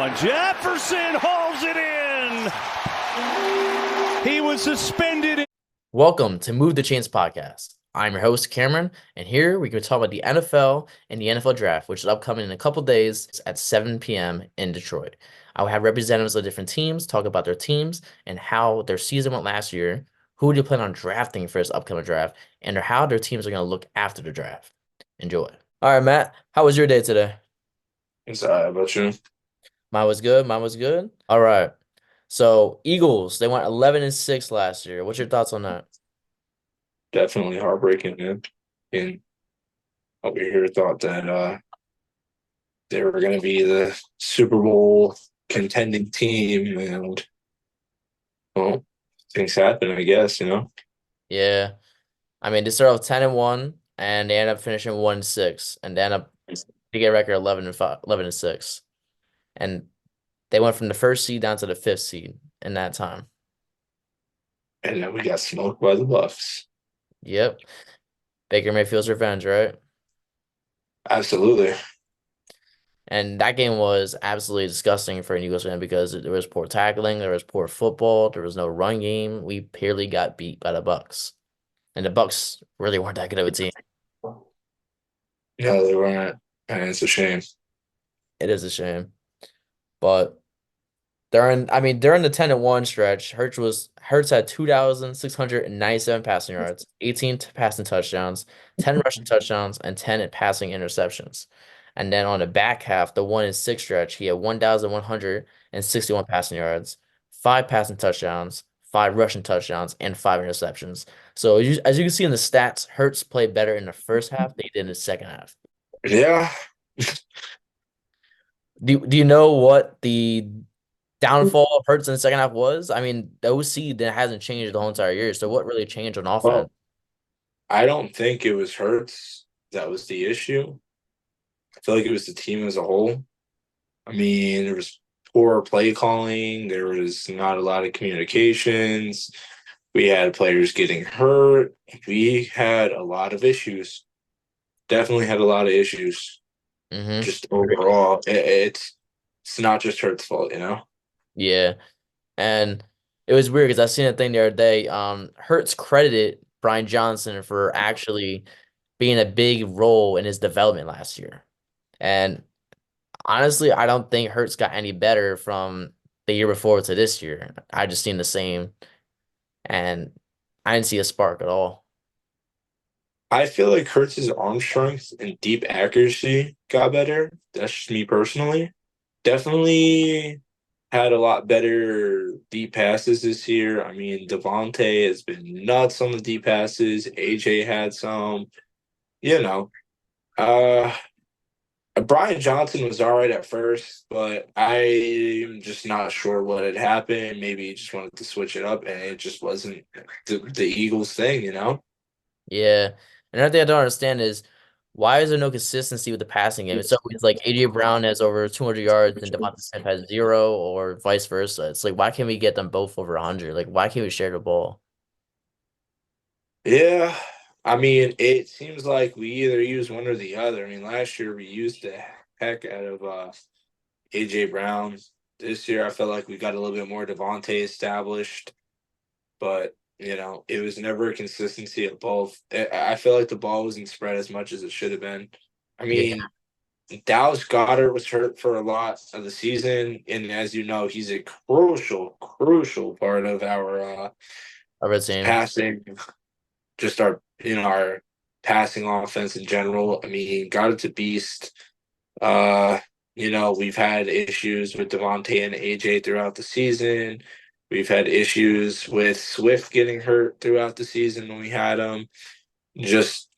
one. Jefferson hauls it in. He was suspended. Welcome to Move the Chains podcast. I'm your host, Cameron, and here we can talk about the NFL and the NFL draft, which is upcoming in a couple days at 7 p.m. in Detroit. I will have representatives of different teams talk about their teams and how their season went last year, who do you plan on drafting for this upcoming draft, and how their teams are going to look after the draft. Enjoy. All right, Matt, how was your day today? It's all right, about you? Mine was good. Mine was good. All right. So, Eagles, they went 11-6 last year. What's your thoughts on that? Definitely heartbreaking, man. And over here thought that they were going to be the Super Bowl contending team, and well, things happen, I guess. Yeah. I mean, they started off 10-1 and they end up finishing 1-6 and they end up to get a record 11-5, 11-6. And they went from the first seed down to the fifth seed in that time. And then we got smoked by the Buffs. Yep. Baker Mayfield's revenge, right? Absolutely. And that game was absolutely disgusting for an Eagles fan because there was poor tackling, there was poor football, there was no run game. We barely got beat by the Bucks. And the Bucks really weren't that good of a team. Yeah, they weren't, and it's a shame. It is a shame. But during the 10-1 stretch, Hurts had 2,697 passing yards, 18 passing touchdowns, 10 rushing touchdowns, and 10 passing interceptions. And then on the back half, the 1-6 stretch, he had 1,161 passing yards, 5 passing touchdowns, 5 rushing touchdowns, and 5 interceptions. So as you can see in the stats, Hurts played better in the first half than he did in the second half. Yeah. Do you know what the downfall of Hurts in the second half was? I mean, the OC that hasn't changed the whole entire year. So what really changed on offense? Well, I don't think it was Hurts that was the issue. I feel like it was the team as a whole. I mean, there was poor play calling. There was not a lot of communications. We had players getting hurt. We had a lot of issues. Definitely had a lot of issues. Mm-hmm. Just overall, it's not just Hurt's fault. Yeah. And it was weird because I seen a thing the other day. Hurts credited Brian Johnson for actually being a big role in his development last year. And honestly, I don't think Hurts got any better from the year before to this year. I just seen the same, and I didn't see a spark at all. I feel like Hurts's arm strength and deep accuracy got better. That's just me personally. Definitely had a lot better deep passes this year. I mean, Devontae has been nuts on the deep passes. AJ had some, you know. Uh Brian Johnson was all right at first, but I'm just not sure what had happened. Maybe he just wanted to switch it up, and it just wasn't the Eagles thing. Yeah. Another thing I don't understand is why is there no consistency with the passing game? It's always like AJ Brown has over 200 yards and Devonta Smith has 0, or vice versa. It's like, why can't we get them both over 100? Like, why can't we share the ball? Yeah, I mean, it seems like we either use one or the other. I mean, last year we used the heck out of AJ Brown. This year I felt like we got a little bit more Devontae established, but it was never a consistency of both. I feel like the ball wasn't spread as much as it should have been. I Yeah, mean, Dallas Goedert was hurt for a lot of the season, and as you know, he's a crucial part of our of the team. passing, just our passing offense in general. I mean, Goedert's a beast. Uh, we've had issues with Devontae and AJ throughout the season. We've had issues with Swift getting hurt throughout the season when we had him. Just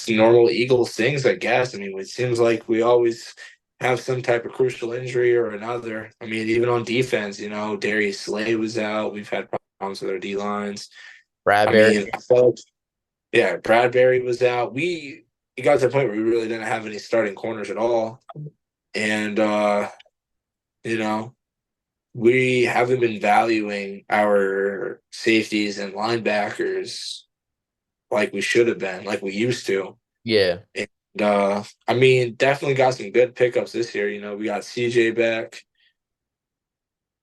normal Eagles things, I guess. I mean, it seems like we always have some type of crucial injury or another. I mean, even on defense, Darius Slay was out. We've had problems with our D lines. I Bradbury. mean, I felt, yeah, Bradbury was out. It got to the point where we really didn't have any starting corners at all. And you know, we haven't been valuing our safeties and linebackers like we should have been, like we used to. Yeah. I mean, definitely got some good pickups this year. We got CJ back.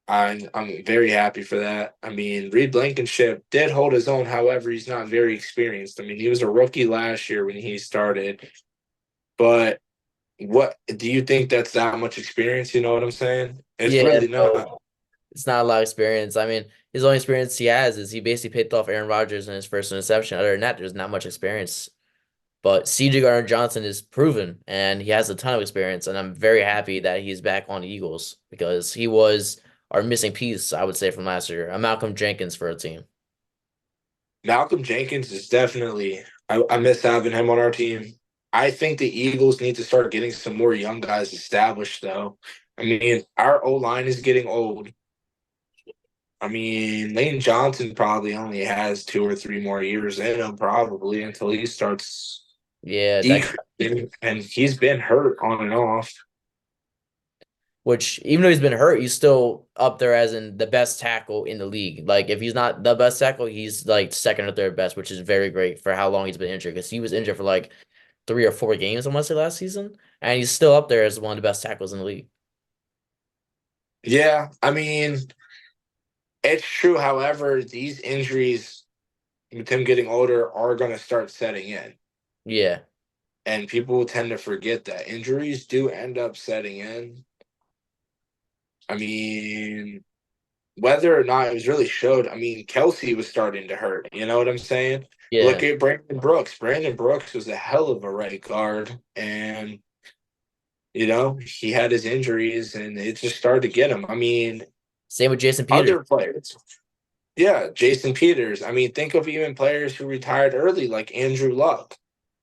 I'm very happy for that. I mean, Reed Blankenship did hold his own. However, he's not very experienced. I mean, he was a rookie last year when he started. But what do you think that's that much experience? You know what I'm saying? It's Yeah, really not. so it's not a lot of experience. I mean, his only experience he has is he basically picked off Aaron Rodgers in his first interception. Other than that, there's not much experience. But CJ Gardner-Johnson is proven, and he has a ton of experience. And I'm very happy that he's back on the Eagles because he was our missing piece, I would say, from last year. A Malcolm Jenkins for a team. Malcolm Jenkins is definitely. I miss having him on our team. I think the Eagles need to start getting some more young guys established, though. I mean, our O line is getting old. I mean, Lane Johnson probably only has 2 or 3 more years in him, probably until he starts Yeah, that decreasing, and he's been hurt on and off. which even though he's been hurt, he's still up there as in the best tackle in the league. Like if he's not the best tackle, he's like second or third best, which is very great for how long he's been injured. Because he was injured for like 3 or 4 games, I want to say last season, and he's still up there as one of the best tackles in the league. Yeah, I mean, it's true. However, these injuries with him getting older are going to start setting in. Yeah, And people tend to forget that injuries do end up setting in. I mean, whether or not it was really showed, I mean, Kelsey was starting to hurt. You know what I'm saying? Look yeah. at Brandon Brooks. Brandon Brooks was a hell of a right guard. And, he had his injuries and it just started to get him. I mean, Same with Jason Peters. other players. Yeah, Jason Peters. I mean, think of even players who retired early, like Andrew Luck.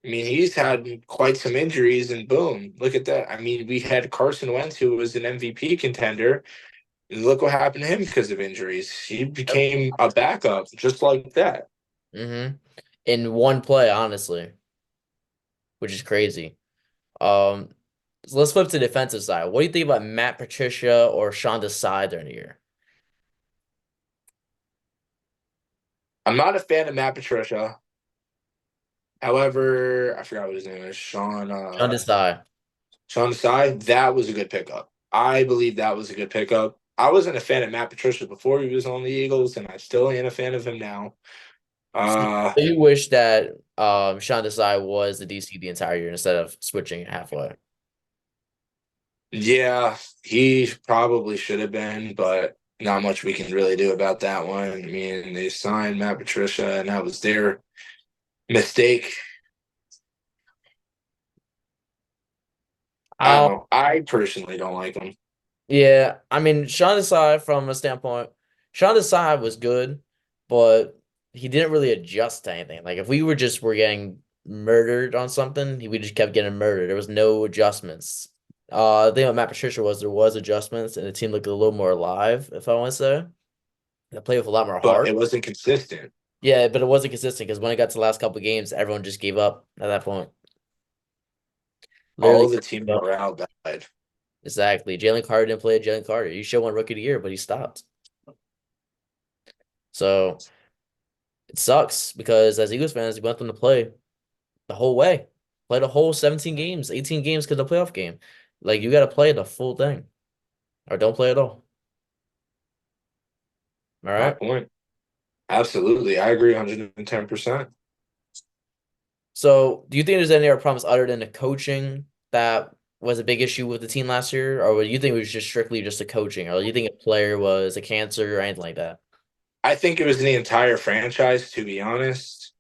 I mean, he's had quite some injuries, and boom, look at that. I mean, we had Carson Wentz, who was an MVP contender, and look what happened to him because of injuries. He became a backup just like that. Mm-hmm. In one play, honestly, which is crazy. Um, so let's flip to the defensive side. What do you think about Matt Patricia or Sean Desai during the year? I'm not a fan of Matt Patricia. However, I forgot what his name is. Sean Desai. Sean Desai. That was a good pickup. I believe that was a good pickup. I wasn't a fan of Matt Patricia before he was on the Eagles, and I still ain't a fan of him now. So Uh, you wish that Sean Desai was the DC the entire year instead of switching halfway. Yeah, he probably should have been, but not much we can really do about that one. I mean, they signed Matt Patricia, and that was their mistake. I don't Um, know. I personally don't like him. yeah, I mean Sean Desai from a standpoint, Sean Desai was good, but he didn't really adjust to anything. Like if we were getting murdered on something, we just kept getting murdered. There was no adjustments. The thing about Matt Patricia was there was adjustments and the team looked a little more alive, if I want to say. They played with a lot more But heart. it wasn't consistent. Yeah, but it wasn't consistent because when it got to the last couple of games, everyone just gave up at that point. All Literally, the team gave up. morale died. Exactly. Jalen Carter didn't play Jalen Carter. He should have won Rookie of the Year, but he stopped. So it sucks because as Eagles fans, we want them to play the whole way, play the whole 17 games, 18 games because the playoff game. Like you got to play the full thing or don't play at all. All My right. point. Absolutely. I agree 110%. So do you think there's any other problems other than the coaching that was a big issue with the team last year? Or do you think it was just strictly just the coaching? Or do you think a player was a cancer or anything like that? I think it was the entire franchise, to be honest.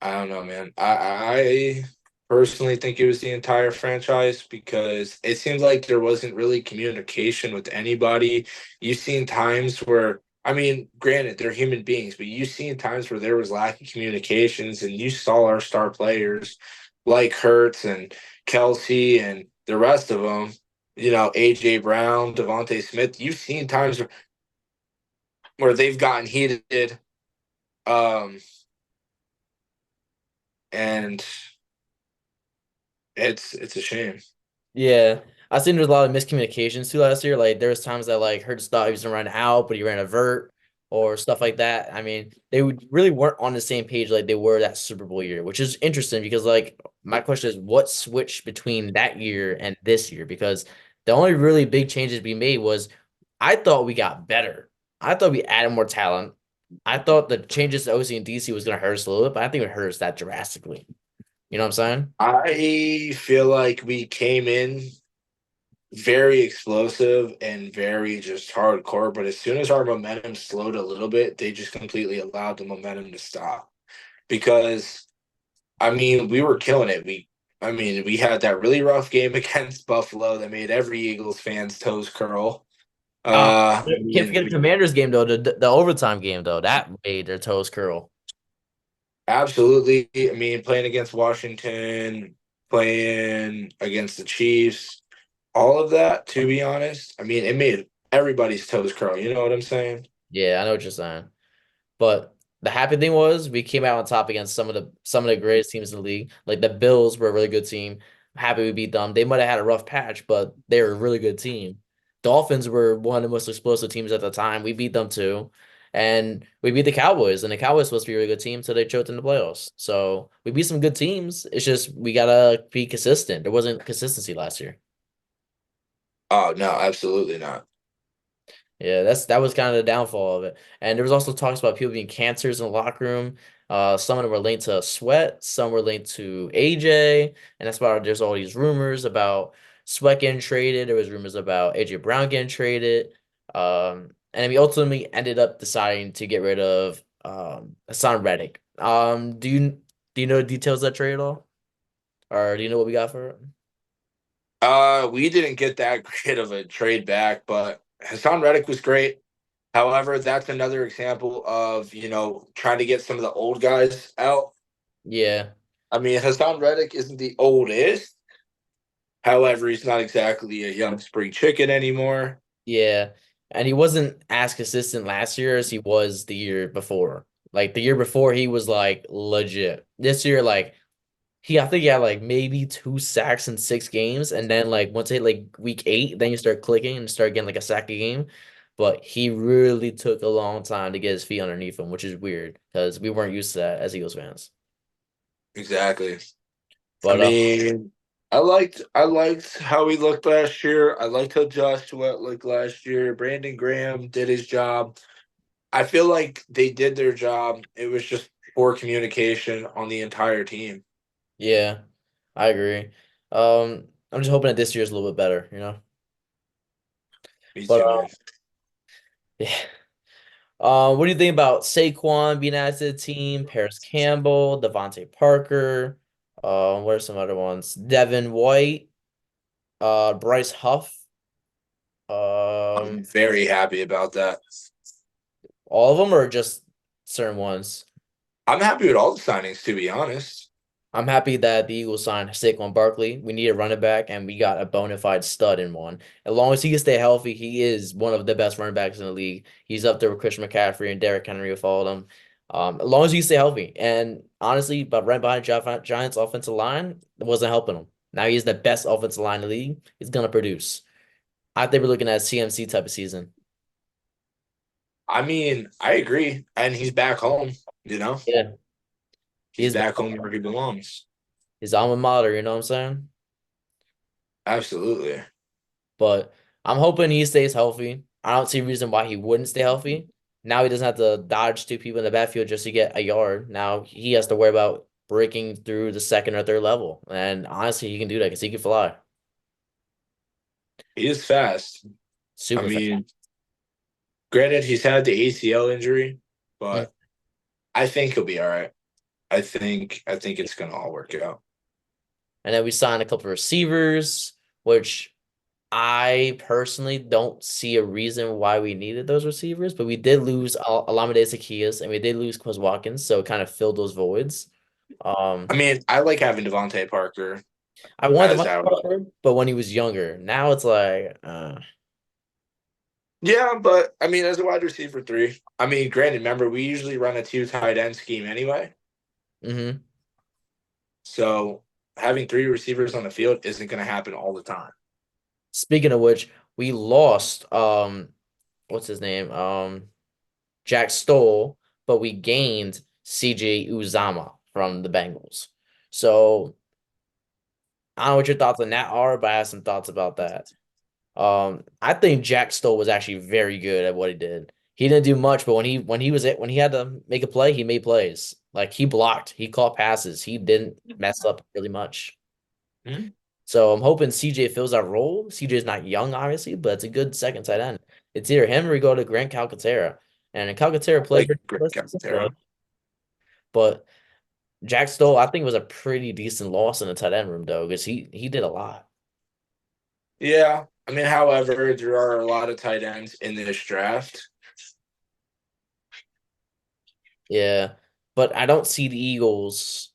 I don't know, man. I personally think it was the entire franchise because it seems like there wasn't really communication with anybody. You've seen times where, I mean, granted, they're human beings, but you've seen times where there was lack of communications, and you saw our star players like Hurts and Kelsey and the rest of them, AJ Brown, Devontae Smith. You've seen times where they've gotten heated. Um, and it's a shame. Yeah. I seen there's a lot of miscommunications too last year. Like there was times that like Hurts thought he was gonna run out, but he ran a vert. or stuff like that. I mean, they really weren't on the same page like they were that Super Bowl year, which is interesting because like my question is what switched between that year and this year? Because the only really big changes we made was I thought we got better. I thought we added more talent. I thought the changes to OC and DC was going to hurt us a little bit, but I think it hurt us that drastically. You know what I'm saying? I feel like we came in very explosive and very just hardcore, but as soon as our momentum slowed a little bit, they just completely allowed the momentum to stop. Because I mean, we were killing it. We had that really rough game against Buffalo that made every Eagles fan's toes curl. I Can't mean, forget the Commanders game though, the overtime game though, that made their toes curl. absolutely. I mean, playing against Washington, playing against the Chiefs, all of that, to be honest, I mean, it made everybody's toes curl. You know what I'm saying? Yeah, I know what you're saying. But the happy thing was we came out on top against some of the greatest teams in the league. Like the Bills were a really good team. I'm happy we beat them. They might have had a rough patch, but they were a really good team. Dolphins were one of the most explosive teams at the time. We beat them too. And we beat the Cowboys, and the Cowboys supposed to be a really good team, so they choked in the playoffs. So we beat some good teams. It's just we gotta be consistent. There wasn't consistency last year. Oh no, absolutely not. Yeah, that was kind of the downfall of it. And there was also talks about people being cancers in the locker room. Some of them were linked to Sweat, some were linked to AJ, and that's why there's all these rumors about Sweat getting traded. There was rumors about AJ Brown getting traded. And we ultimately ended up deciding to get rid of Hassan Reddick. Do you know the details of that trade at all? Or do you know what we got for it? We didn't get that great of a trade back, but Hassan Reddick was great. However, that's another example of, trying to get some of the old guys out. Yeah. I mean, Hassan Reddick isn't the oldest. However, he's not exactly a young spring chicken anymore. Yeah. And he wasn't as consistent last year as he was the year before. Like the year before, he was like legit. This year, like I think he had like maybe 2 sacks in 6 games. And then like once it hit like week 8, then you start clicking and start getting like a sack a game. But he really took a long time to get his feet underneath him, which is weird because we weren't used to that as Eagles fans. Exactly. I But mean, I liked how he looked last year. I liked how Josh Sweat looked last year. Brandon Graham did his job. I feel like they did their job. It was just poor communication on the entire team. yeah, I agree. I'm just hoping that this year is a little bit better, you know? Me But too, man. yeah. What do you think about Saquon being added to the team? Paris Campbell, Devontae Parker. What are some other ones? Devin White, Bryce Huff. I'm Um, very happy about that. all of them or just certain ones? I'm happy with all the signings, to be honest. I'm happy that the Eagles signed Saquon Barkley. We need a running back, and we got a bona fide stud in one. As long as he can stay healthy, he is one of the best running backs in the league. He's up there with Christian McCaffrey and Derrick Henry who followed him. As long as he stay healthy. And honestly, but right behind Giants' offensive line, it wasn't helping him. Now he's the best offensive line in the league. He's gonna produce. I think we're looking at a CMC type of season. I mean, I agree. And he's back home, you know? Yeah, He's he's back home where he belongs. his alma mater. You know what I'm saying? Absolutely. But I'm hoping he stays healthy. I don't see a reason why he wouldn't stay healthy. Now he doesn't have to dodge 2 people in the backfield just to get a yard. Now he has to worry about breaking through the second or third level. And honestly, he can do that because he can fly He is fast. I super fast. mean, granted, he's had the ACL injury, Mm. but I think he'll be all right. I think it's gonna all work out. And then we signed a couple of receivers, which I personally don't see a reason why we needed those receivers, but we did lose Alameda Zaccheaus and we did lose Quez Watkins, so it kind of filled those voids. I mean, I like having Devontae Parker I wanted as Devontae our. Parker, but when he was younger, now it's like, Yeah, but I mean, as a wide receiver three, I mean, granted, remember we usually run a two tight end scheme anyway, mm-hmm. so having three receivers on the field isn't going to happen all the time. Speaking of which, we lost what's his name? Jack Stoll, but we gained CJ Uzama from the Bengals. So I don't know what your thoughts on that are, but I have some thoughts about that. I think Jack Stoll was actually very good at what he did. He didn't do much, but when he had to make a play, he made plays. Like he blocked, he caught passes, he didn't mess up really much. Hmm? So I'm hoping CJ fills that role. CJ's not young, obviously, but it's a good second tight end. It's either him or we go to Grant Calcaterra. And Calcaterra played Like pretty Greg close to Calcaterra. but Jack Stoll, I think, was a pretty decent loss in the tight end room though, because he did a lot. Yeah. I mean, however, there are a lot of tight ends in this draft. Yeah. But I don't see the Eagles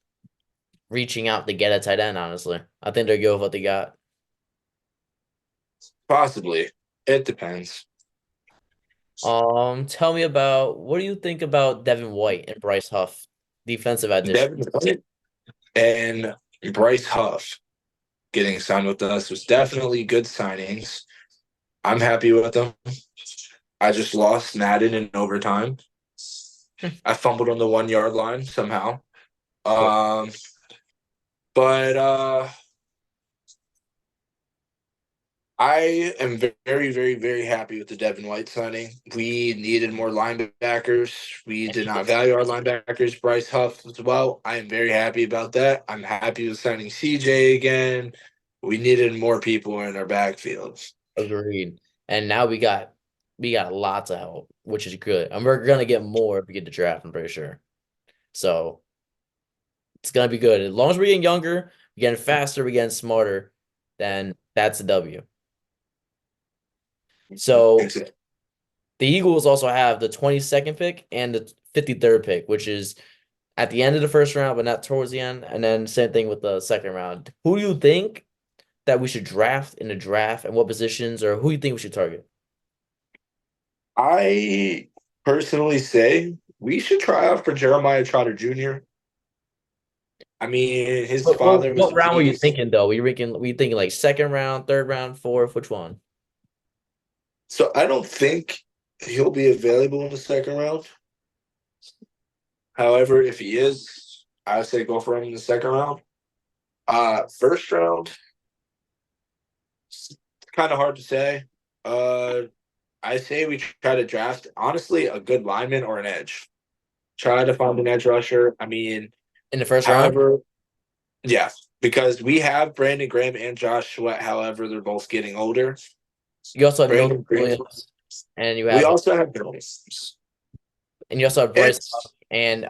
reaching out to get a tight end, honestly. I think they're good with what they got. Possibly. It depends. Tell me about what do you think about Devin White and Bryce Huff, defensive addition? Devin White and Bryce Huff getting signed with us was definitely good signings. I'm happy with them. I just lost Madden in overtime. I fumbled on the 1 yard line somehow. Um, but I am very, very, very happy with the Devin White signing. We needed more linebackers. We did not value our linebackers. Bryce Huff as well. I am very happy about that. I'm happy with signing CJ again. We needed more people in our backfield. Agreed. And now we got lots of help, which is good. And we're gonna get more if we get the draft, I'm pretty sure. So it's gonna be good. As long as we're getting younger, we're getting faster, we're getting smarter, then that's a W. So the Eagles also have the 22nd pick and the 53rd pick, which is at the end of the first round, but not towards the end. And then same thing with the second round. Who do you think that we should draft in the draft and what positions, or who do you think we should target? I personally say we should try out for Jeremiah Trotter Jr. I mean, his What, what, father was what a round were you beast. thinking though? Were you thinking like second round, third round, fourth? Which one? So I don't think he'll be available in the second round. However, if he is, I would say go for him in the second round. First round, kind of hard to say. Uh, I say we try to draft honestly a good lineman or an edge. Try to find an edge rusher. I mean, In the first round? however, yeah, because we have Brandon Graham and Josh Sweat. However, they're both getting older. You also have Nolan Brandon Graham. Williams, and We also have you also have Bryce it's and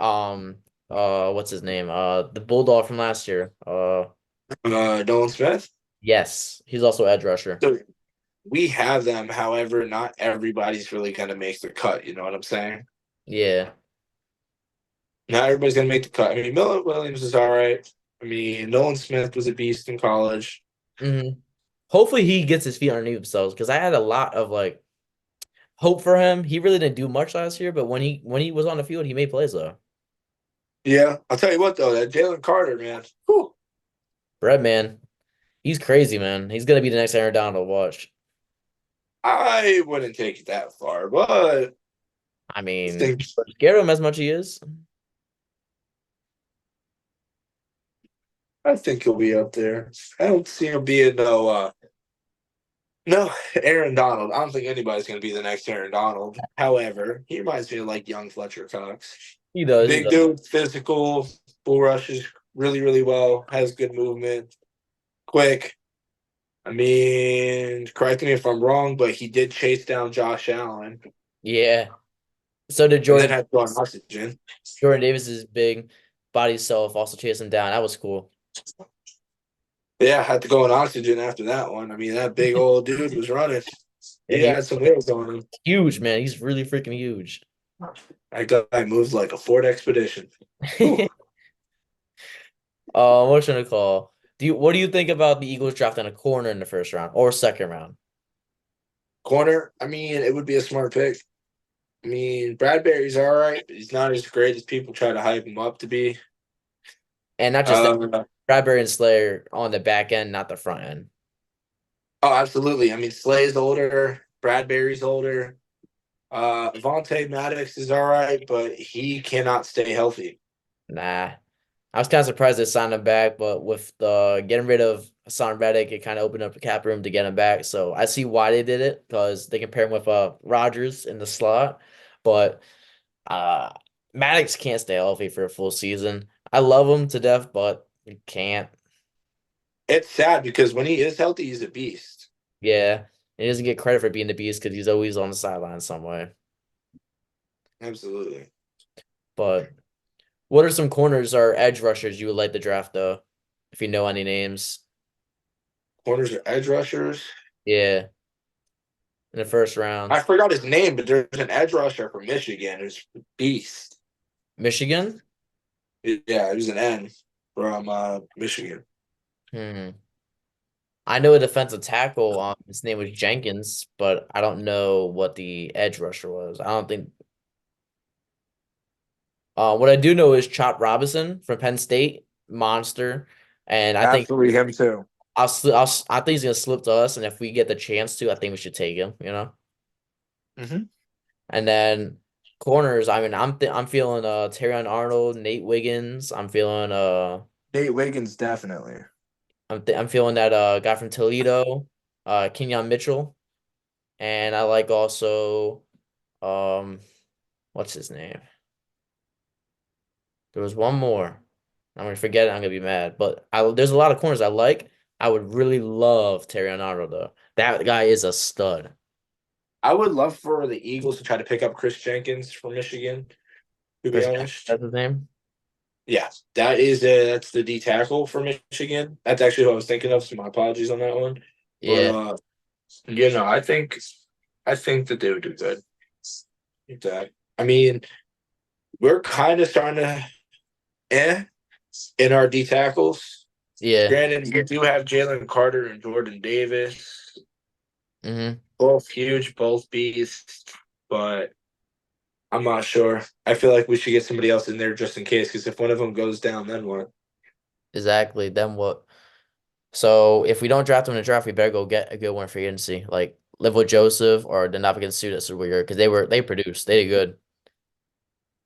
what's his name? The Bulldog from last year. Nolan Smith. Yes, he's also edge rusher. So we have them. However, not everybody's really going to make the cut. You know what I'm saying? Yeah. Not everybody's going to make the cut. I mean, Miller Williams is all right. I mean, Nolan Smith was a beast in college. Hopefully he gets his feet underneath himself because I had a lot of like hope for him. He really didn't do much last year, but when he was on the field, he made plays though. Yeah, I'll tell you what though, that Jalen Carter man, whew, Bread man, he's crazy, man. He's gonna be the next Aaron Donald. Watch. I wouldn't take it that far, but I I mean, think scared of him as much as he is. I think he'll be up there. I don't see him being no Aaron Donald. I don't think anybody's going to be the next Aaron Donald. However, he reminds me of like young Fletcher Cox. He does. He Big does. dude, physical, bull rushes really, really well, has good movement, quick. I mean, correct me if I'm wrong, but he did chase down Josh Allen Yeah. So did and then Jordan. had to go on oxygen. Jordan Davis is big body self also chased him down. That was cool. Yeah, had to go on oxygen after that one. I mean, that big old dude was running. Yeah, He had some wheels on him. huge, man. He's really freaking huge. That guy moves like a Ford Expedition. What should I call? What do you think about the Eagles drafting a corner in the first round or second round? Corner, I mean, it would be a smart pick. I mean, Bradbury's all right, but he's not as great as people try to hype him up to be. And not just that, Um, Bradbury and Slayer on the back end, not the front end. oh, absolutely. I mean, Slay's older, Bradbury's older. Vontae Maddox is all right, but he cannot stay healthy. Nah. I was kind of surprised they signed him back, but with the getting rid of Hassan Reddick, it kind of opened up the cap room to get him back. So I see why they did it because they compare him with Rodgers in the slot. But uh Maddox can't stay healthy for a full season. I love him to death, but he can't. It's sad because when he is healthy, he's a beast. Yeah. He doesn't get credit for being the beast because he's always on the sideline somewhere. Absolutely. But what are some corners or edge rushers you would like to draft though? If you know any names. Corners are edge rushers. Yeah. In the first round. I forgot his name, but there's an edge rusher from Michigan who's a beast. Michigan? Yeah, he was an N from Michigan. Hmm. I know a defensive tackle. His name was Jenkins, but I don't know what the edge rusher was. I don't think. What I do know is Chop Robinson from Penn State, monster, and I think Absolutely, him too. I think he's gonna slip to us, and if we get the chance to, I think we should take him. You know, Mm-hmm. and then corners. I mean, I'm feeling Terrion Arnold, Nate Wiggins. I'm feeling Nate Wiggins, definitely. I'm feeling that guy from Toledo, Kenyon Mitchell, and I like also what's his name? There was one more. I'm gonna forget it. I'm gonna be mad. But there's a lot of corners I like. I would really love Terry Arnold though. That guy is a stud. I would love for the Eagles to try to pick up Chris Jenkins from Michigan, to be Chris, honest. that's his name. Yeah, that's the D tackle for Michigan. That's actually who I was thinking of, so my apologies on that one. But Yeah, I think that they would do good. That I mean, we're kind of starting to in our D tackles. yeah. Granted, you do have Jalen Carter and Jordan Davis, Mm-hmm. both huge, both beasts, but I'm not sure. I feel like we should get somebody else in there just in case, because if one of them goes down, then what? Exactly. Then what? So if we don't draft him in the draft, we better go get a good one for agency, like live with Joseph or the Navigan Sudas weird because they produced, they did good.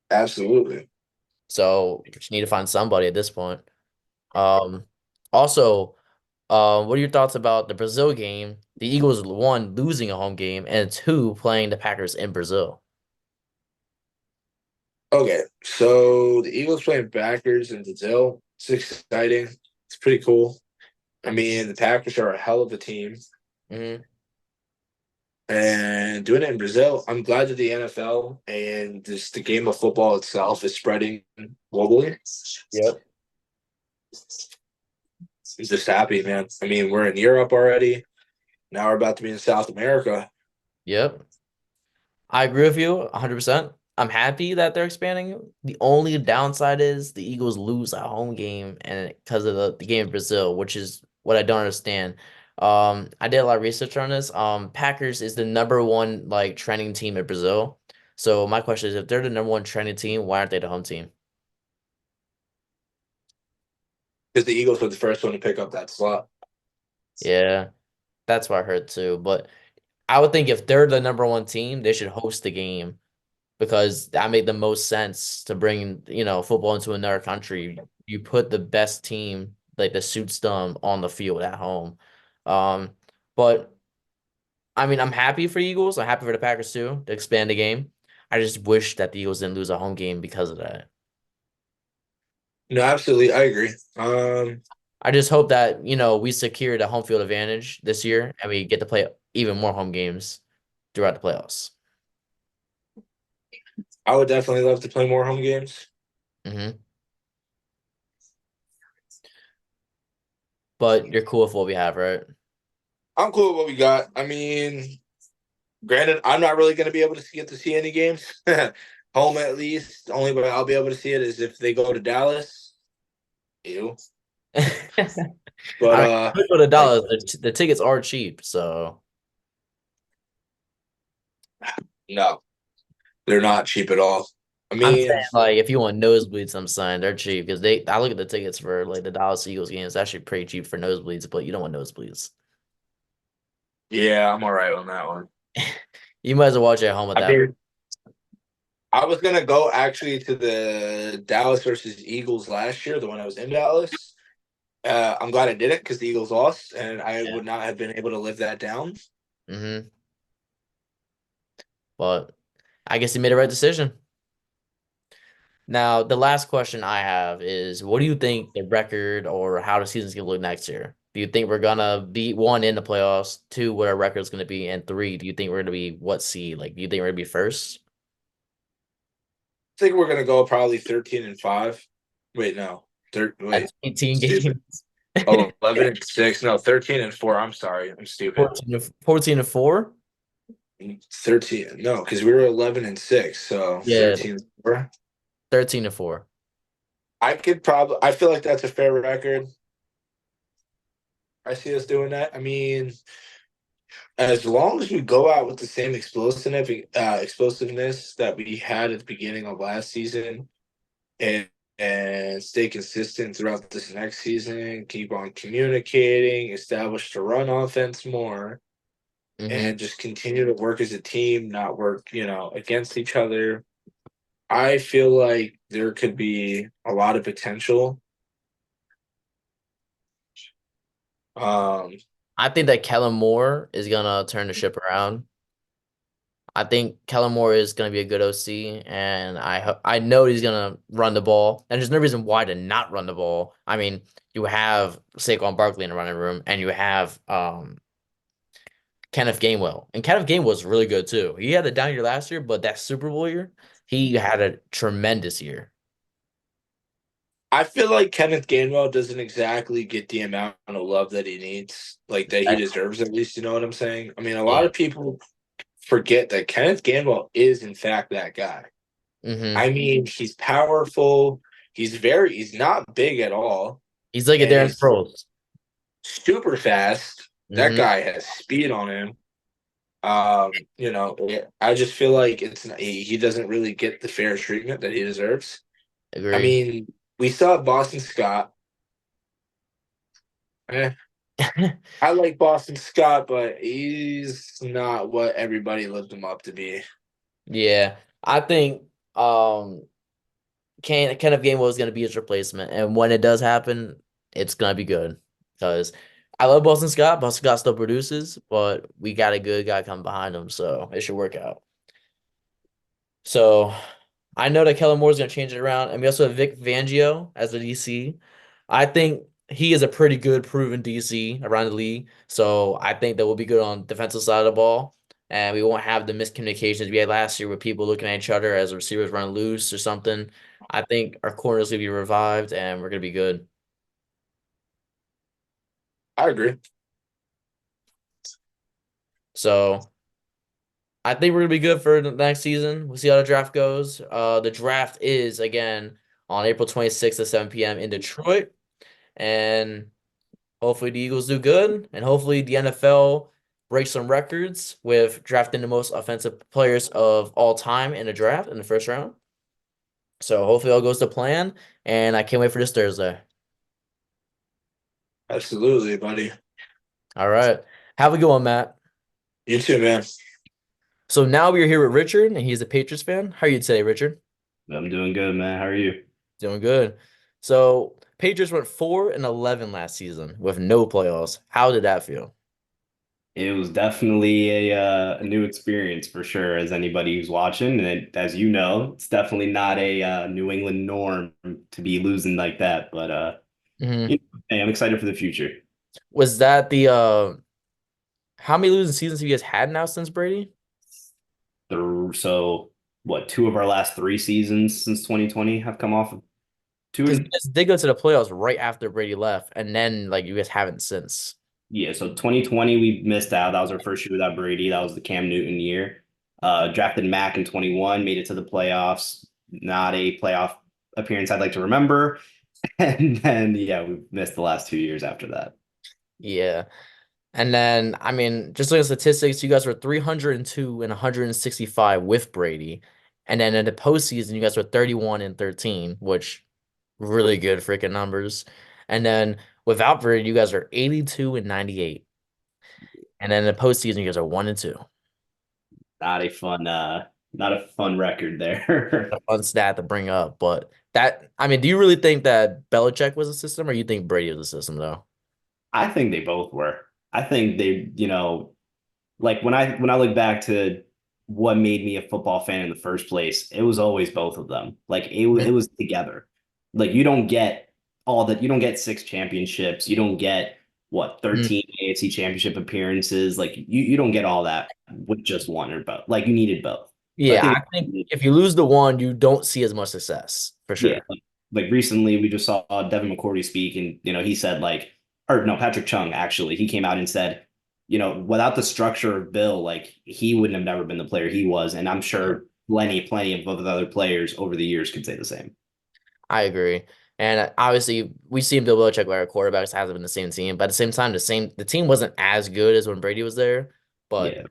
Absolutely. So we just need to find somebody at this point. Um, also, what are your thoughts about the Brazil game? The Eagles, one, losing a home game, and two, playing the Packers in Brazil. Okay, so the Eagles playing Packers in Brazil. It's exciting. It's pretty cool. I mean, the Packers are a hell of a team, Hmm. and doing it in Brazil, I'm glad that the NFL and just the game of football itself is spreading globally. Yep. I'm just happy, man. I mean, we're in Europe already. Now we're about to be in South America. Yep. I agree with you 100%. I'm happy that they're expanding. The only downside is the Eagles lose a home game and because of the game in Brazil, which is what I don't understand. I did a lot of research on this. Packers is the number one like trending team in Brazil. So my question is, if they're the number one trending team, why aren't they the home team? Because the Eagles were the first one to pick up that slot. Yeah, that's what I heard too. But I would think if they're the number one team, they should host the game because that made the most sense to bring, football into another country. You put the best team, like the suits them on the field at home. Um, but I mean, I'm happy for Eagles. I'm happy for the Packers too to expand the game. I just wish that the Eagles didn't lose a home game because of that. No, absolutely, I agree. I just hope that, we secure the home field advantage this year and we get to play even more home games throughout the playoffs. I would definitely love to play more home games. Hmm. But you're cool with what we have, right? I'm cool with what we got. I mean, granted, I'm not really going to be able to get to see any games. Home, at least. Only way I'll be able to see it is if they go to Dallas. Ew. But I mean, for the dollars, the tickets are cheap, so no, they're not cheap at all. I I'm mean, saying like if you want nosebleeds, I'm saying they're cheap because I look at the tickets for like the Dallas Eagles games, it's actually pretty cheap for nosebleeds, but you don't want nosebleeds. yeah, I'm all right on that one. You might as well watch it at home with I that. mean, I was gonna go actually to the Dallas versus Eagles last year, the one I was in Dallas. I'm glad I didn't because the Eagles lost, and I Yeah. would not have been able to live that down. Mm-hmm. But I guess he made the right decision. Now, the last question I have is, what do you think the record or how the season's gonna look next year? Do you think we're gonna be one in the playoffs, two, what our record's gonna be, and three, do you think we're gonna be what seed? Like, do you think we're gonna be first? I think we're gonna go probably 13-5. Wait, no. At Wait, 18 stupid. games. Oh, 11-6. No, 13-4. I'm sorry. I'm stupid. 14 to 4? 13. No, because we were 11-6. So Yeah, 13-4. 13 to 4. I feel like that's a fair record. I see us doing that. I mean, as long as we go out with the same explosiveness that we had at the beginning of last season, and stay consistent throughout this next season, keep on communicating, establish the run offense more, Mm-hmm. and just continue to work as a team, not work, against each other. I feel like there could be a lot of potential. Um, I think that Kellen Moore is gonna turn the ship around. I think Kellen Moore is going to be a good OC, and I know he's going to run the ball. And there's no reason why to not run the ball. I mean, you have Saquon Barkley in the running room, and you have Kenneth Gainwell, and Kenneth Gainwell was really good too. He had a down year last year, but that Super Bowl year, he had a tremendous year. I feel like Kenneth Gainwell doesn't exactly get the amount of love that he needs, like that he deserves, at least. You know what I'm saying? I mean, a lot Yeah. of people forget that Kenneth Gainwell is, in fact, that guy. Mm-hmm. I mean, he's powerful. He's not big at all, He's like a and Darren he's Sproles. super fast. That Mm-hmm. guy has speed on him. I just feel like he doesn't really get the fair treatment that he deserves. I Agree. mean, we saw Boston Scott. Eh, I like Boston Scott, but he's not what everybody lived him up to be. Yeah, I think Kenneth Gainwell is going to be his replacement, and when it does happen, it's going to be good because I love Boston Scott. Boston Scott still produces, but we got a good guy coming behind him, so it should work out. So I know that Kellen Moore is going to change it around, and we also have Vic Fangio as the DC. I think he is a pretty good proven DC around the league, so I think that we'll be good on defensive side of the ball, and we won't have the miscommunications we had last year with people looking at each other as the receivers run loose or something. I think our corners will be revived, and we're gonna be good. I agree. So I think we're gonna be good for the next season. We'll see how the draft goes. The draft is again on April 26th at 7 p.m. in Detroit, and hopefully the Eagles do good, and hopefully the NFL breaks some records with drafting the most offensive players of all time in the draft in the first round. So hopefully all goes to plan, and I can't wait for this Thursday. Absolutely, buddy. All right. Have a good one, Matt. You too, man. So now we're here with Richard, and he's a Patriots fan. How are you today, Richard? I'm doing good, man. How are you? Doing good. So Patriots went 4-11 last season with no playoffs. How did that feel? It was definitely a new experience for sure, as anybody who's watching. And as you know, it's definitely not a New England norm to be losing like that. But Hmm. hey, I'm excited for the future. Was that the how many losing seasons have you guys had now since Brady? So what? Two of our last three seasons since 2020 have come off of Because you two. guys did go to the playoffs right after Brady left, and then like you guys haven't since. Yeah, so 2020 we missed out. That was our first year without Brady. That was the Cam Newton year. Drafted Mac in 21, made it to the playoffs. Not a playoff appearance I'd like to remember. And then yeah, we missed the last 2 years after that. Yeah. And then, I mean, just looking at statistics, you guys were 302 and 165 with Brady. And then in the postseason, you guys were 31-13, which really good freaking numbers. And then without Brady, you guys are 82-98. And then in the postseason, you guys are 1-2. not a fun record there. A fun stat to bring up, but I mean, do you really think that Belichick was a system, or you think Brady was a system though? I think they both were. I think they, like when I look back to what made me a football fan in the first place, it was always both of them. Like it was together. Like you don't get six championships. You don't get what Mhm. 13 AFC championship appearances. Like you don't get all that with just one or both. Like you needed both. So I Yeah, think I think if you lose the one, you don't see as much success for yeah, sure. like recently we just saw Devin McCourty speak, and he said like, or no, Patrick Chung actually, he came out and said, without the structure of Bill, like he wouldn't have never been the player he was, and I'm sure plenty of other players over the years could say the same. I agree. And obviously, we seen Bill Belichick with our quarterbacks hasn't been the same team, but at the same time, the team wasn't as good as when Brady was there, but Yeah,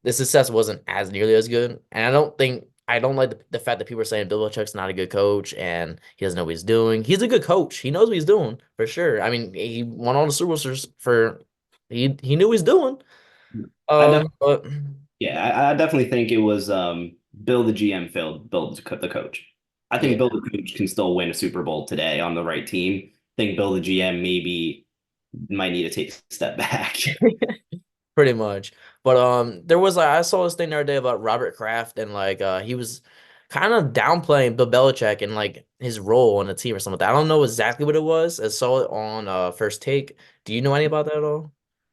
the success wasn't as nearly as good. And I don't like the fact that people are saying Bill Belichick's not a good coach and he doesn't know what he's doing. He's a good coach. He knows what he's doing for sure. I mean, he won all the Super Bowls for he knew what he's doing. I def- But yeah, I definitely think it was Bill the GM failed Bill the coach. I think yeah, Bill the coach can still win a Super Bowl today on the right team. I think Bill the GM maybe might need to take a step back. pretty much. But there was I saw this thing the other day about Robert Kraft and like he was kind of downplaying Bill Belichick and like his role on the team or something like that. I don't know exactly what it was. I saw it on First Take. Do you know any about that at all?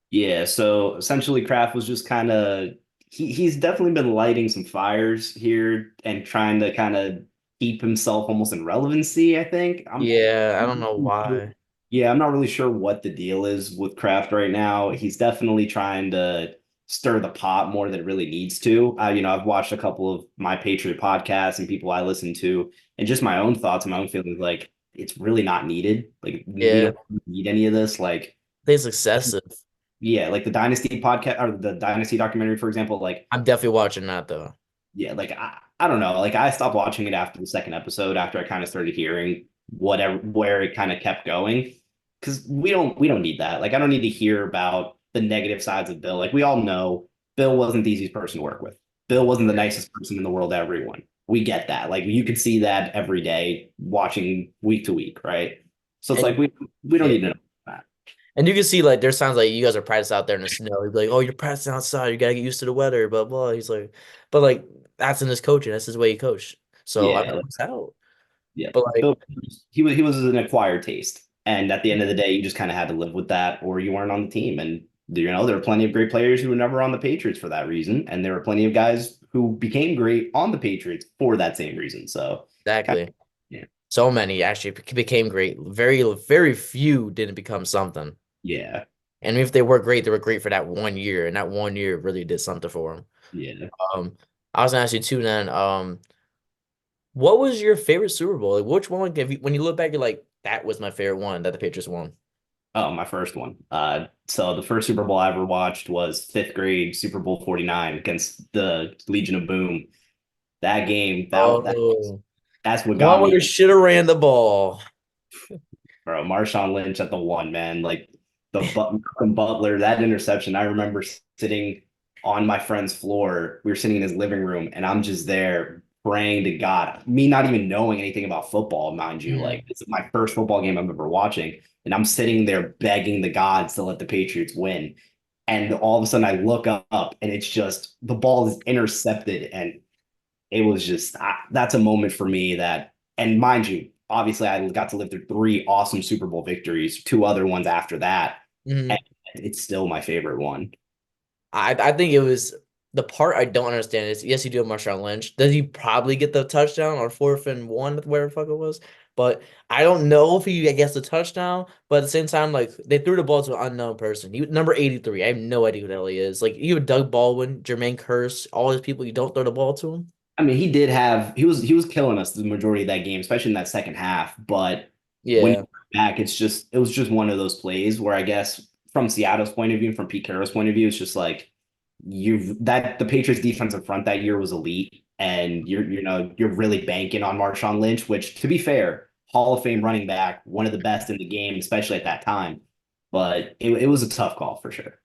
Yeah, so essentially Kraft was just kind of he's definitely been lighting some fires here and trying to kind of keep himself almost in relevancy, I think. Yeah, I don't know why. Yeah, I'm not really sure what the deal is with Kraft right now. He's definitely trying to stir the pot more than it really needs to. I've watched a couple of my Patriot podcasts and people I listen to, and just my own thoughts and my own feelings. Like, it's really not needed. Like, we Yeah, don't need any of this. Like, it's excessive. yeah, like the Dynasty podcast or the Dynasty documentary, for example. Like, I'm definitely watching that though. yeah, like I don't know. Like, I stopped watching it after the second episode, after I kind of started hearing whatever where it kind of kept going because we don't need that. Like I don't need to hear about the negative sides of Bill. Like we all know Bill wasn't the easiest person to work with. Bill wasn't the nicest person in the world to everyone. We get that. Like you can see that every day watching week to week, right? So it's like And we don't yeah. need to know that. And you can see like there's times like you guys are practicing out there in the snow. He'd be like, "Oh, you're practicing outside. You gotta get used to the weather." Blah blah. He's like, but like that's in his coaching. That's his way he coached. So I mean, Yeah, it like, works out. yeah. But like, Bill, he was an acquired taste. And at the end of the day, you just kind of had to live with that, or you weren't on the team. And there were plenty of great players who were never on the Patriots for that reason, and there were plenty of guys who became great on the Patriots for that same reason. So, kind exactly. of, yeah, So many actually became great. Very few didn't become something. yeah, And if they were great for that 1 year, and that 1 year really did something for them. yeah. Um, I was gonna ask you too, then. What was your favorite Super Bowl? Like, which one, when you look back, you're like, that was my favorite one that the Patriots won. Oh, my first one. So the first Super Bowl I ever watched was fifth grade Super Bowl 49 against the Legion of Boom. That game, Oh, that's what one got where me. you should have ran the ball. Bro, Marshawn Lynch at the one, man. Like Malcolm Butler, that interception. I remember sitting on my friend's floor. We were sitting in his living room, and I'm just there praying to God. Me not even knowing anything about football, mind you. Mhm. Like this is my first football game I'm ever watching, and I'm sitting there begging the gods to let the Patriots win. And all of a sudden, I look up, and it's just the ball is intercepted, and it was just that's a moment for me that, and mind you, obviously I got to live through three awesome Super Bowl victories, two other ones after that, and Mhm. it's still my favorite one. I think it was the part I don't understand is yes, you do have Marshawn Lynch. Does he probably get the touchdown or 4th and 1, whatever the fuck it was? But I don't know if he gets the touchdown. But at the same time, like they threw the ball to an unknown person. He number 83. I have no idea who the hell he is. Like you have Doug Baldwin, Jermaine Kearse, all these people. You don't throw the ball to him. I mean, he was killing us the majority of that game, especially in that second half. But when you Yeah. look back, it was just one of those plays where I guess from Seattle's point of view, from Pete Carroll's point of view, it's just like the Patriots defensive front that year was elite, and you're really banking on Marshawn Lynch, which to be fair, Hall of Fame running back, one of the best in the game, especially at that time. But it was a tough call for sure.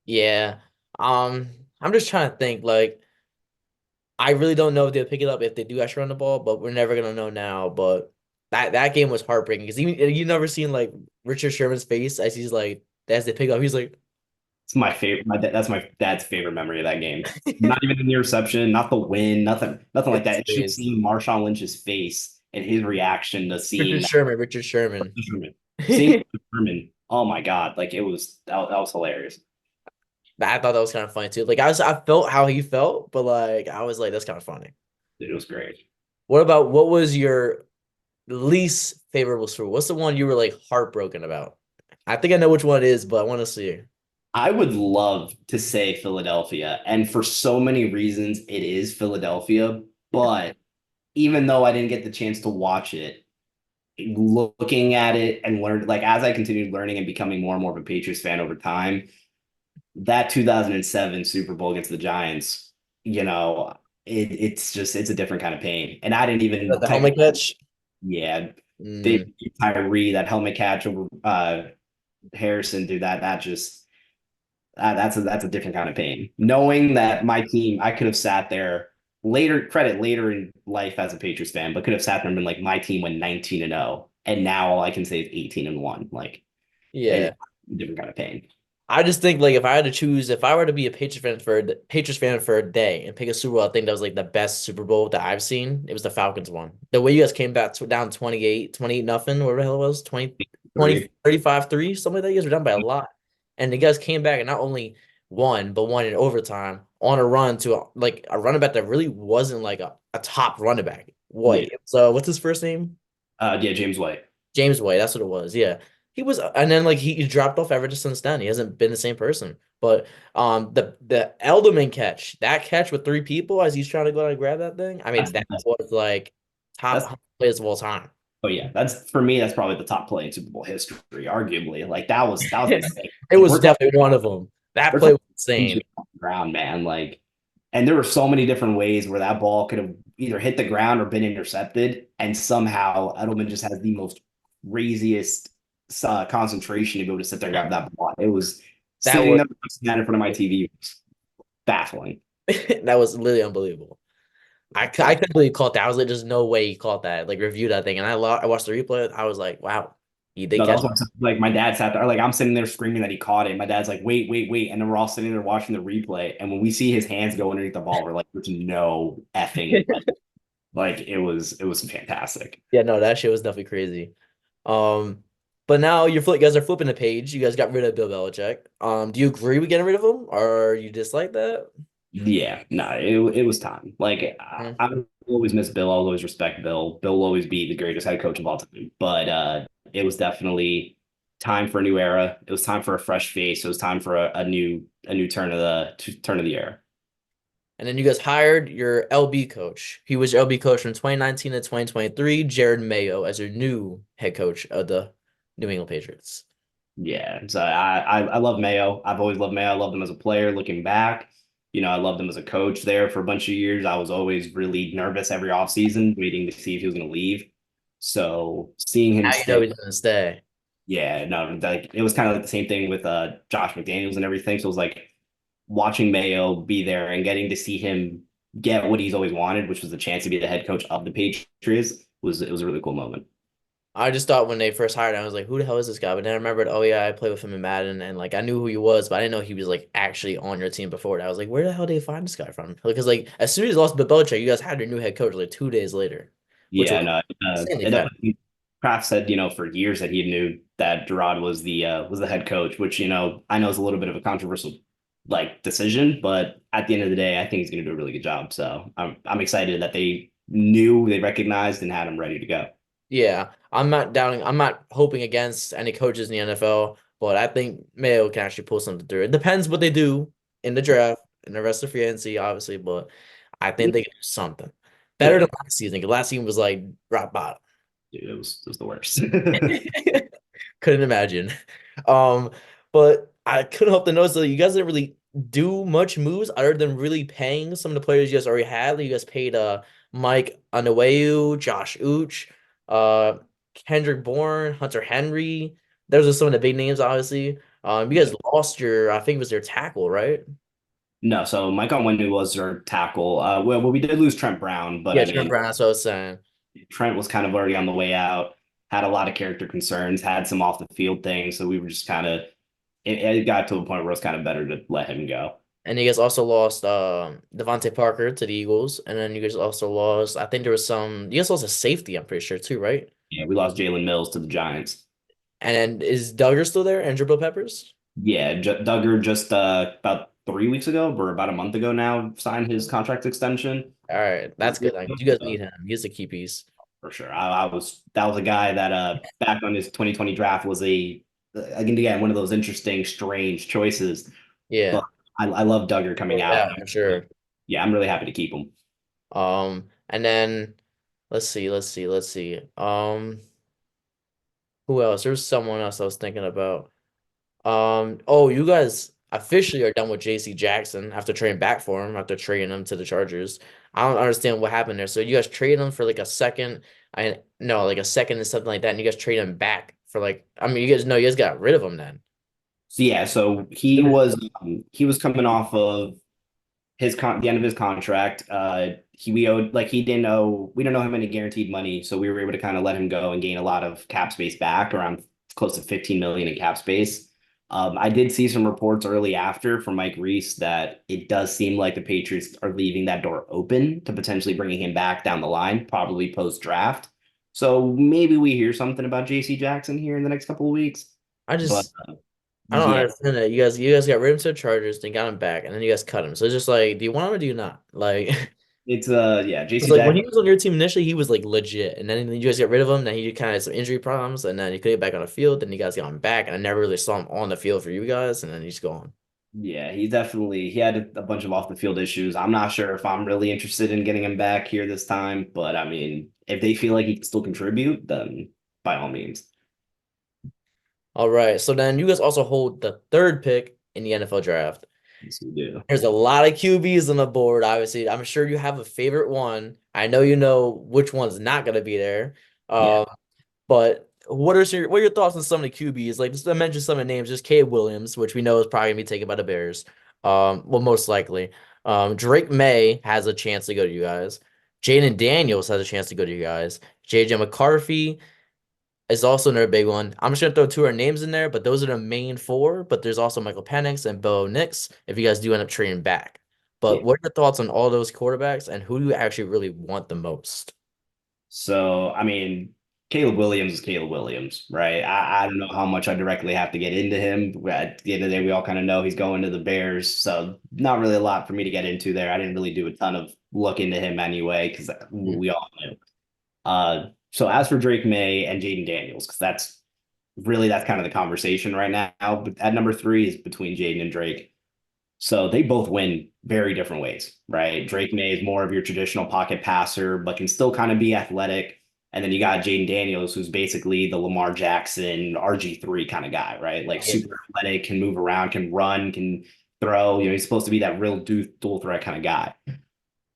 Yeah. Um, I'm just trying to think like. I really don't know if they'll pick it up if they do actually run the ball, but we're never gonna know now. But that game was heartbreaking because even you never seen like Richard Sherman's face as he's like as they pick up, he's like It's my favorite. That's my dad's favorite memory of that game. Not even the interception, not the win, nothing like that. It's just face. seeing Marshawn Lynch's face and his reaction to seeing Richard that. Sherman, Richard Sherman. Seeing Sherman. Oh my God. Like it was that was hilarious. I thought that was kind of funny too. Like I felt how he felt, but like I was like, that's kind of funny. Dude, it was great. What was your least favorable Super Bowl? What's the one you were like heartbroken about? I think I know which one it is, but I want to see. I would love to say Philadelphia, and for so many reasons, it is Philadelphia. But even though I didn't get the chance to watch it, looking at it and learn, like as I continued learning and becoming more and more of a Patriots fan over time, that 2007 Super Bowl against the Giants, it's a different kind of pain. And I didn't even The helmet catch. yeah, Mm, they Tyree that helmet catch over Harrison, dude, that just that's a different kind of pain. Knowing that my team, I could have sat there later in life as a Patriots fan, but could have sat there and been like, my team went 19-0, and now all I can say is 18-1. Like, yeah. and different kind of pain. I just think like if I had to choose, if I were to be a Patriots fan for a day and pick a Super Bowl, I think that was like the best Super Bowl that I've seen. It was the Falcons one. The way you guys came back down 28 nothing, whatever the hell it was, 20 35-3, something like that. You guys were down by a lot. And the guys came back and not only won, but won in overtime on a run to like a running back that really wasn't like a top running back. Yeah. White. So what's his first name? Yeah, James White. James White, that's what it was. Yeah. He was and then like he dropped off ever since then. He hasn't been the same person. But the Elderman catch, that catch with three people as he's trying to go out and grab that thing. I mean, That's, that that's, was like top that's 100 plays of all time. oh yeah, that's for me. That's probably the top play in Super Bowl history, arguably. Like that was insane. It Like, was definitely one of them. That we're play talking was insane. on the ground, man. Like, and there were so many different ways where that ball could have either hit the ground or been intercepted, and somehow Edelman just has the most craziest concentration to be able to sit there and grab that ball. It was That sitting was there in front of my TV was baffling. that was literally unbelievable. I couldn't believe he caught that. I was like, there's no way he caught that. Like, review that thing. And I watched the replay. I was like, wow, he did No, catch that's what I'm saying. Like my dad sat there, like I'm sitting there screaming that he caught it. My dad's like, wait, wait, wait. And then we're all sitting there watching the replay. And when we see his hands go underneath the ball, we're like, there's no effing. Like it was fantastic. Yeah, no, that shit was definitely crazy. Um, but now you guys are flipping the page. You guys got rid of Bill Belichick. Do you agree with getting rid of him, or you dislike that? Yeah, no, it was time. Like Mhm. I will always miss Bill. I'll always respect Bill. Bill will always be the greatest head coach of all time. But it was definitely time for a new era. It was time for a fresh face. It was time for a new turn of the era. And then you guys hired your LB coach. He was your LB coach from 2019 to 2023, Jared Mayo, as your new head coach of the New England Patriots. Yeah, so I love Mayo. I've always loved Mayo. I loved him as a player. Looking back, I loved him as a coach there for a bunch of years. I was always really nervous every offseason, waiting to see if he was going to leave. So seeing him Now you know stay, he's gonna stay. yeah, no, like it was kind of like the same thing with Josh McDaniels and everything. So it was like watching Mayo be there and getting to see him get what he's always wanted, which was the chance to be the head coach of the Patriots. It was a really cool moment. I just thought when they first hired him, I was like, who the hell is this guy? But then I remembered, oh yeah, I played with him in Madden, and like I knew who he was, but I didn't know he was like actually on your team before. I was like, where the hell did they find this guy from? Because like as soon as he lost to Belichick, you guys had your new head coach like 2 days later, which Yeah, was no, insanely fast. Kraft said, for years that he knew that Gerard was the head coach, which I know is a little bit of a controversial like decision, but at the end of the day, I think he's going to do a really good job. So I'm excited that they recognized and had him ready to go. Yeah, I'm not hoping against any coaches in the NFL, but I think Mayo can actually pull something through. It depends what they do in the draft and the rest of free agency, obviously, but I think they can do something better Yeah, than last season. Because last season was like rock bottom. dude, it was the worst. Couldn't imagine. Um, but I couldn't help to notice that you guys didn't really do much moves other than really paying some of the players you guys already had. Like you guys paid Mike Onwenu, Josh Uch, uh Kendrick Bourne, Hunter Henry. Those are some of the big names, obviously. You guys lost your, I think it was their tackle, right? No, so Mike Onwenu was our tackle. Well, we did lose Trent Brown, but Yeah, I Trent mean, Brown, that's what I was saying. Trent was kind of already on the way out, had a lot of character concerns, had some off the field things. So we were just kind of, it got to a point where it was kind of better to let him go. And you guys also lost Devontae Parker to the Eagles. And then you guys also lost, I think there was you guys lost a safety, I'm pretty sure, too, right? Yeah, we lost Jalen Mills to the Giants. And then is Duggar still there? And Jabril Peppers? Yeah, Duggar just about 3 weeks ago, or about a month ago now, signed his contract extension. All right, that's good. Like, you guys need him. He's a key piece. For sure. That was a guy that back on his 2020 draft was again one of those interesting, strange choices. Yeah. But I love Duggar coming out. Yeah, for sure. Yeah, I'm really happy to keep him. And then let's see. Who else? There's someone else I was thinking about. Oh, you guys officially are done with JC Jackson after trading back for him, after trading him to the Chargers. I don't understand what happened there. So you guys trade him for like a second, like a second and something like that, and you guys trade him back for like, I mean, you guys know you guys got rid of him then. So yeah, so he was coming off of the end of his contract. We didn't owe him any guaranteed money, so we were able to kind of let him go and gain a lot of cap space back, around close to 15 million in cap space. I did see some reports early after from Mike Reese that it does seem like the Patriots are leaving that door open to potentially bringing him back down the line, probably post draft. So maybe we hear something about JC Jackson here in the next couple of weeks. I But just I don't yeah, understand that. You guys got rid of him to the Chargers, then got him back, and then you guys cut him. So it's just like, do you want him or do you not? Like, it's yeah, it's JC like when he Jackson. was on your team initially, he was like legit, and then you guys got rid of him. Then he kind of had some injury problems, and then he couldn't get back on the field. Then you guys got him back, and I never really saw him on the field for you guys, and then he's gone. Yeah, he had a bunch of off the field issues. I'm not sure if I'm really interested in getting him back here this time, but I mean, if they feel like he can still contribute, then by all means. All right, so then you guys also hold the third pick in the NFL draft. Yes, we do. There's a lot of QBs on the board. Obviously, I'm sure you have a favorite one. I know you know which one's not going to be there. Yeah. But what are your thoughts on some of the QBs? Like, just to mention some of the names, just Caleb Williams, which we know is probably gonna be taken by the Bears. Well, most likely. Drake May has a chance to go to you guys. Jaden Daniels has a chance to go to you guys. JJ McCarthy is also another big one. I'm just gonna throw two of our names in there, but those are the main four. But there's also Michael Penix and Bo Nix if you guys do end up trading back. Yeah. But what are your thoughts on all those quarterbacks and who do you actually really want the most? So, I mean, Caleb Williams is Caleb Williams, right? I don't know how much I directly have to get into him. At the end of the day, we all kind of know he's going to the Bears. So, not really a lot for me to get into there. I didn't really do a ton of look into him anyway, because we all knew. So, as for Drake May and Jaden Daniels, because that's kind of the conversation right now. But at number 3 is between Jaden and Drake. So they both win very different ways, right? Drake May is more of your traditional pocket passer, but can still kind of be athletic. And then you got Jaden Daniels, who's basically the Lamar Jackson RG3 kind of guy, right? Like super athletic, can move around, can run, can throw. He's supposed to be that real dual threat kind of guy.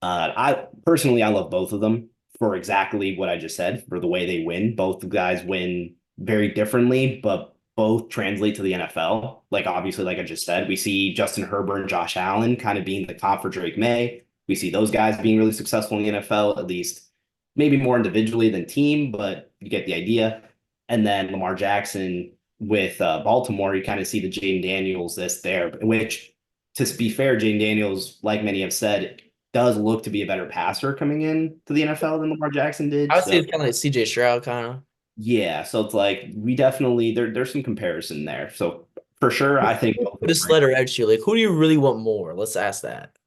I personally, I love both of them for exactly what I just said, for the way they win. Both guys win very differently, but both translate to the NFL. Like, obviously, like I just said, we see Justin Herbert and Josh Allen kind of being the comp for Drake May. We see those guys being really successful in the NFL, at least maybe more individually than team, but you get the idea. And then Lamar Jackson with Baltimore, you kind of see the Jaden Daniels there, which, to be fair, Jaden Daniels, like many have said, does look to be a better passer coming in to the NFL than Lamar Jackson did. I would say it's kind of like CJ Stroud, kind of. Yeah, so it's like we definitely there's some comparison there. So for sure, I think The Slater edge you like, who do you really want more? Let's ask that.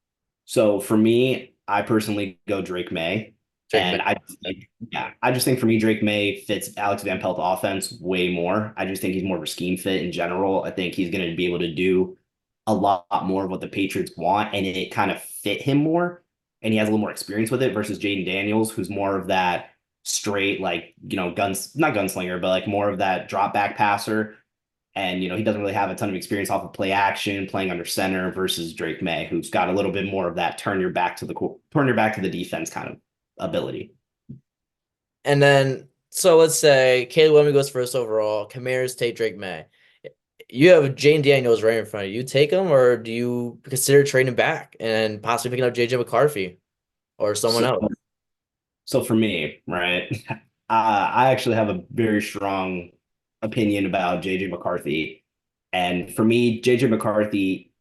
so. For me, I personally go Drake May, and I just think for me Drake May fits Alex Van Pelt offense way more. I just think he's more of a scheme fit in general. I think he's going to be able to do a lot more of what the Patriots want, and it kind of fit him more, and he has a little more experience with it versus Jaden Daniels, who's more of that straight, like, not gunslinger, but like more of that drop back passer. And, he doesn't really have a ton of experience off of play action, playing under center versus Drake May, who's got a little bit more of that turn your back to the defense kind of ability. And then, so let's say Caleb Williams goes first overall. Kamara's take Drake May. you have Jane Daniels right in front of you. Take him, or do you consider trading back and possibly picking up JJ McCarthy or someone So, else? so for me, right, I actually have a very strong opinion about JJ McCarthy. And for me, JJ McCarthy,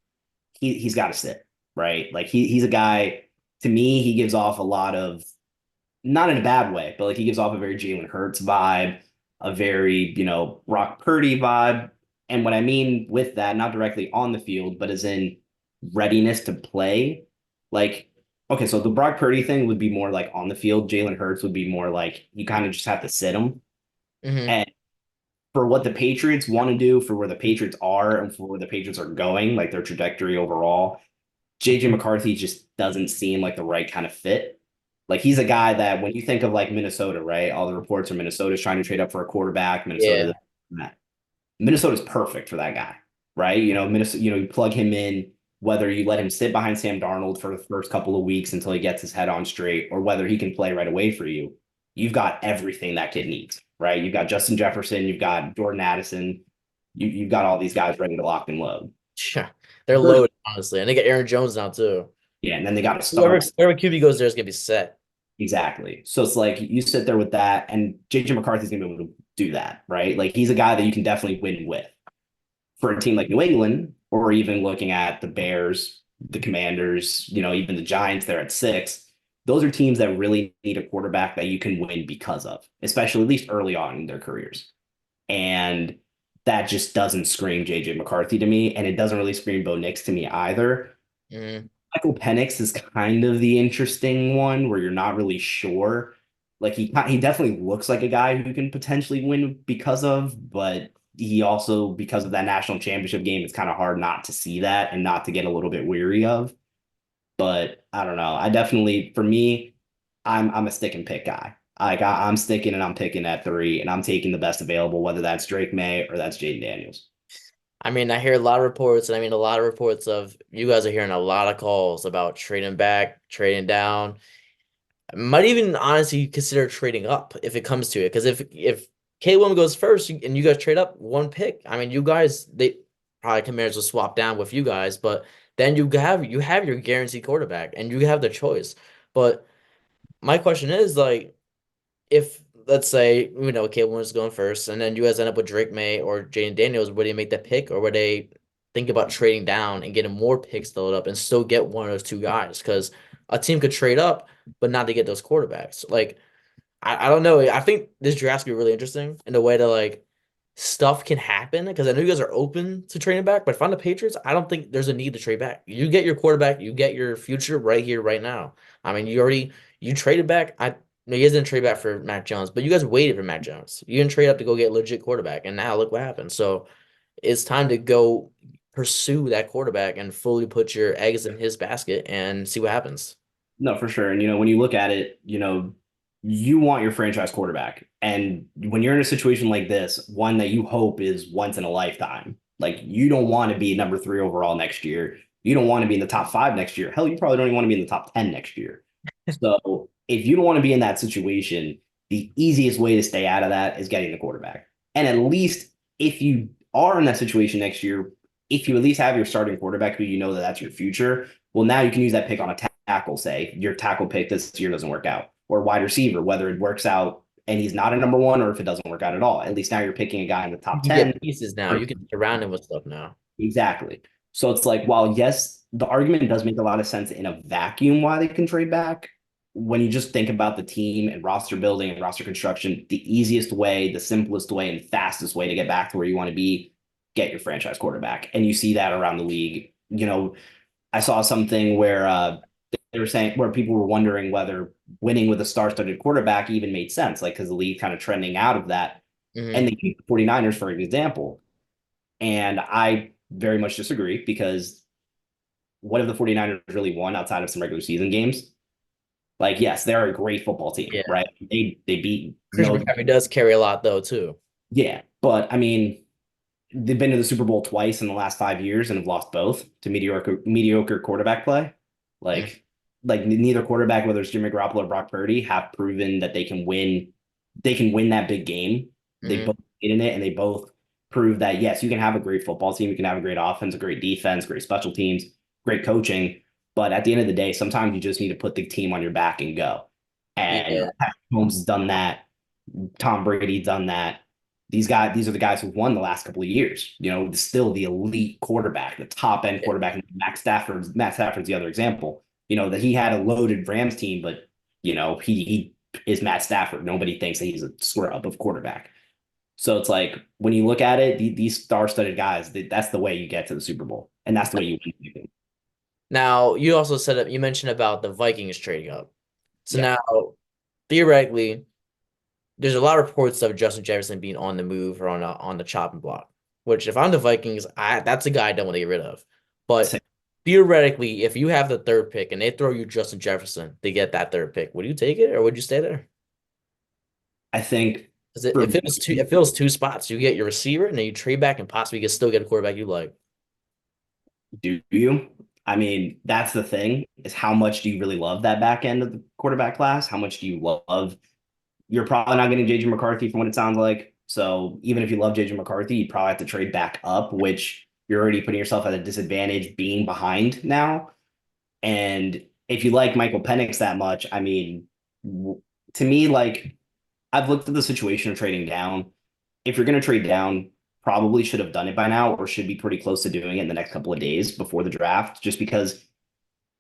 he's got to sit, right? Like he's a guy, to me, he gives off a lot of, not in a bad way, but like he gives off a very Jalen Hurts vibe, a very, Brock Purdy vibe. And what I mean with that, not directly on the field, but as in readiness to play. Like, okay, so the Brock Purdy thing would be more like on the field. Jalen Hurts would be more like you kind of just have to sit him. Hmm. And for what the Patriots want to do, for where the Patriots are, and for where the Patriots are going, like their trajectory overall, JJ McCarthy just doesn't seem like the right kind of fit. Like he's a guy that when you think of like Minnesota, right? All the reports are Minnesota's trying to trade up for a quarterback. Yeah. Minnesota's perfect for that guy, right? Minnesota, you plug him in, whether you let him sit behind Sam Darnold for the first couple of weeks until he gets his head on straight, or whether he can play right away for you, you've got everything that kid needs, right? You've got Justin Jefferson, you've got Jordan Addison, you've got all these guys ready to lock and load. Yeah. They're loaded, honestly. And they get Aaron Jones now too. Yeah, and then they got a Whoever, star. whoever QB goes there is gonna be set. Exactly. So it's like you sit there with that, and JJ McCarthy's gonna be able to do that, right? Like he's a guy that you can definitely win with. For a team like New England, or even looking at the Bears, the Commanders, even the Giants, they're at 6. Those are teams that really need a quarterback that you can win because of, especially at least early on in their careers. And that just doesn't scream JJ McCarthy to me, and it doesn't really scream Bo Nix to me either. Mhm. Michael Penix is kind of the interesting one where you're not really sure. Like he definitely looks like a guy who can potentially win because of, but he also, because of that national championship game, it's kind of hard not to see that and not to get a little bit weary of. But I don't know. I definitely, for me, I'm a stick and pick guy. Like I'm sticking and I'm picking at 3, and I'm taking the best available, whether that's Drake May or that's Jaden Daniels. I mean, I hear a lot of reports, and I mean a lot of reports of you guys are hearing a lot of calls about trading back, trading down. I might even honestly consider trading up if it comes to it. Because if K1 goes first and you guys trade up one pick, I mean, you guys they probably Commanders will swap down with you guys, but then you have your guaranteed quarterback and you have the choice. But my question is like, if let's say K1 is going first, and then you guys end up with Drake May or Jaden Daniels, would they make that pick, or would they think about trading down and getting more picks to load up and still get one of those two guys? Because a team could trade up, but not to get those quarterbacks. Like I don't know. I think this draft's gonna be really interesting in the way that like stuff can happen because I know you guys are open to trading back, but if I'm the Patriots, I don't think there's a need to trade back. You get your quarterback, you get your future right here, right now. I mean, you traded back. No, you guys didn't trade back for Mac Jones, but you guys waited for Mac Jones. You didn't trade up to go get a legit quarterback, and now look what happened. So it's time to go pursue that quarterback and fully put your eggs in his basket and see what happens. No, for sure. And when you look at it, you want your franchise quarterback. And when you're in a situation like this, one that you hope is once in a lifetime, like you don't want to be number 3 overall next year. You don't want to be in the top 5 next year. Hell, you probably don't even want to be in the top 10 next year. So if you don't want to be in that situation, the easiest way to stay out of that is getting the quarterback. And at least if you are in that situation next year, if you at least have your starting quarterback who you know that that's your future, well, now you can use that pick on a tackle. Say your tackle pick this year doesn't work out, or wide receiver, whether it works out and he's not a number 1, or if it doesn't work out at all. At least now you're picking a guy in the top You 10. get pieces now. You can surround him with stuff now. Exactly. So it's like, while yes, the argument does make a lot of sense in a vacuum why they can trade back, when you just think about the team and roster building and roster construction, the easiest way, the simplest way, and fastest way to get back to where you want to be, get your franchise quarterback. And you see that around the league. I saw something where they were saying, where people were wondering whether winning with a star-studded quarterback even made sense, like because the league kind of trending out of that. Mhm. And they keep the 49ers for an example. And I very much disagree, because what have the 49ers really won outside of some regular season games? Like, yes, they're a great football team, Yeah. right? They beat Christian McCaffrey does carry a lot though too. yeah, but I mean, they've been to the Super Bowl twice in the last 5 years and have lost both to mediocre quarterback play. Like, neither quarterback, whether it's Jimmy Garoppolo or Brock Purdy, have proven that they can win. They can win that big game. They Mhm. both get in it, and they both prove that yes, you can have a great football team, you can have a great offense, a great defense, great special teams, great coaching, but at the end of the day, sometimes you just need to put the team on your back and go. And Yeah. Patrick Mahomes has done that. Tom Brady done that. These are the guys who've won the last couple of years. You know, still the elite quarterback, the top end quarterback. Matt Stafford's the other example. You know, that he had a loaded Rams team, but you know, he is Matt Stafford. Nobody thinks that he's a scrub of quarterback. So it's like when you look at it, these star-studded guys, that's the way you get to the Super Bowl, and that's the way you win. Now, you also you mentioned about the Vikings trading up. So Yeah. now, theoretically, there's a lot of reports of Justin Jefferson being on the move or on the chopping block. Which, if I'm the Vikings, that's a guy I don't want to get rid of. But theoretically, if you have the third pick and they throw you Justin Jefferson to get that third pick, would you take it or would you stay there? I think Because it fills two spots. You get your receiver and then you trade back and possibly still get a quarterback you like. do you? I mean, that's the thing is how much do you really love that back end of the quarterback class? How much do you love? You're probably not getting JJ McCarthy from what it sounds like. So even if you love JJ McCarthy, you probably have to trade back up, which you're already putting yourself at a disadvantage being behind now. And if you like Michael Penix that much, I mean, to me, like I've looked at the situation of trading down. If you're going to trade down, probably should have done it by now or should be pretty close to doing it in the next couple of days before the draft, just because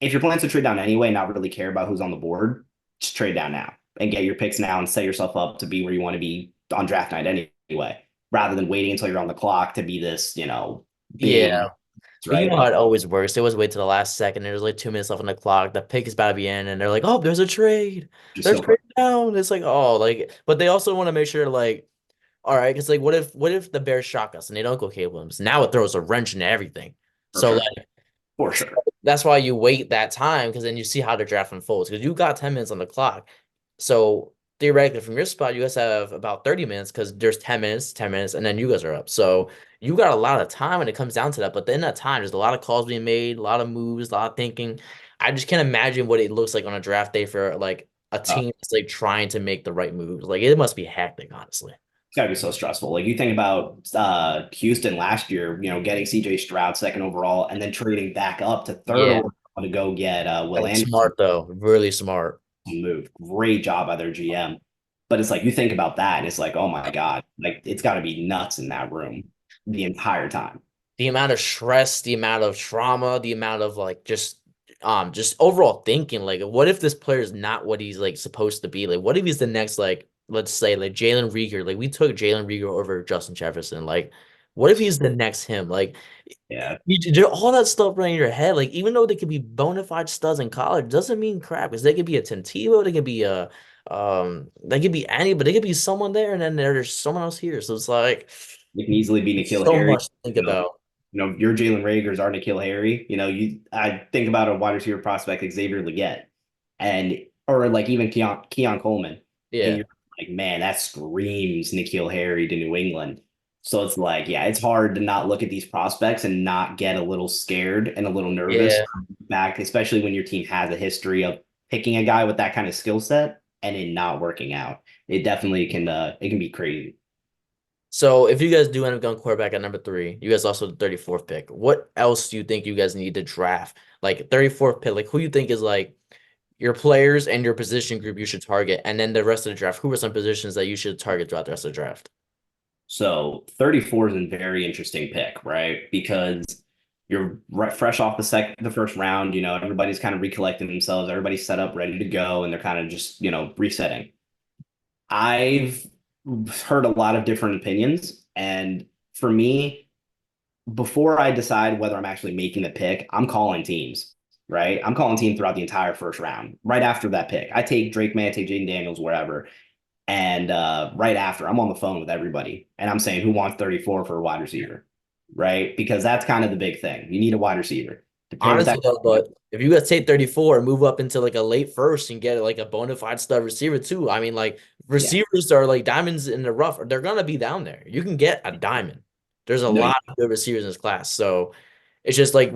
if your plans to trade down anyway, not really care about who's on the board, just trade down now and get your picks now and set yourself up to be where you want to be on draft night anyway, rather than waiting until you're on the clock to be this, big, Yeah. But you right? know how it always works. They always wait till the last second. There's like 2 minutes left on the clock. The pick is about to be in, and they're like, "Oh, there's a trade. Just They're go for it. trading down." It's like, oh, like, but they also want to make sure, like, all right, because like, what if the Bears shock us and they don't go Caleb Williams? Now it throws a wrench into everything. For So sure. like, For sure. that's why you wait that time because then you see how the draft unfolds because you got 10 minutes on the clock. So theoretically, from your spot, you guys have about 30 minutes because there's 10 minutes, and then you guys are up. So you got a lot of time when it comes down to that. But then that time, there's a lot of calls being made, a lot of moves, a lot of thinking. I just can't imagine what it looks like on a draft day for like a Uh, team that's like trying to make the right moves. Like it must be hectic, honestly. it's got to be so stressful. Like you think about Houston last year, getting CJ Stroud second overall and then trading back up to third Yeah. overall to go get Will Like, Anderson. smart though, really smart. Move. Great job by their GM. But it's like you think about that and it's like, oh my God, like it's got to be nuts in that room the entire time. The amount of stress, the amount of trauma, the amount of like just overall thinking, like what if this player is not what he's like supposed to be? Like what if he's the next like let's say like Jalen Reagor? Like we took Jalen Reagor over Justin Jefferson. Like what if he's the next him? Like Yeah. all that stuff running in your head. Like even though they could be bona fide studs in college, doesn't mean crap because they could be a Tim Tebow, they could be a they could be anybody, they could be someone there, and then there's someone else here. So it's like You can easily be N'Keal so Harry. much to think about. Your Jalen Rager's are N'Keal Harry. I think about a wide receiver prospect like Xavier Legette or like even Keon Coleman. Yeah. And you're like, man, that screams N'Keal Harry to New England. So it's like, yeah, it's hard to not look at these prospects and not get a little scared and a little nervous back, especially when your team has a history of picking a guy with that kind of skill set and it not working out. It definitely can be crazy. So if you guys do end up going quarterback at number 3, you guys also the 34th pick. What else do you think you guys need to draft? Like 34th pick, like who you think is like your players and your position group you should target, and then the rest of the draft. Who are some positions that you should target throughout the rest of the draft? So 34 is a very interesting pick, right? Because you're fresh off the first round. Everybody's kind of recollecting themselves. Everybody's set up, ready to go, and they're kind of just resetting. I've heard a lot of different opinions, and for me, before I decide whether I'm actually making the pick, I'm calling teams. Right, I'm calling team throughout the entire first round. Right after that pick, I take Drake May, I take Jaden Daniels, wherever. And right after, I'm on the phone with everybody and I'm saying, who wants 34 for a wide receiver? Right? Because that's kind of the big thing. You need a wide receiver. Honestly, though, but if you guys take 34 and move up into like a late first and get like a bona fide stud receiver too, I mean, like receivers are like diamonds in the rough. They're gonna be down there. You can get a diamond. There's a lot of good receivers in this class, so it's just like,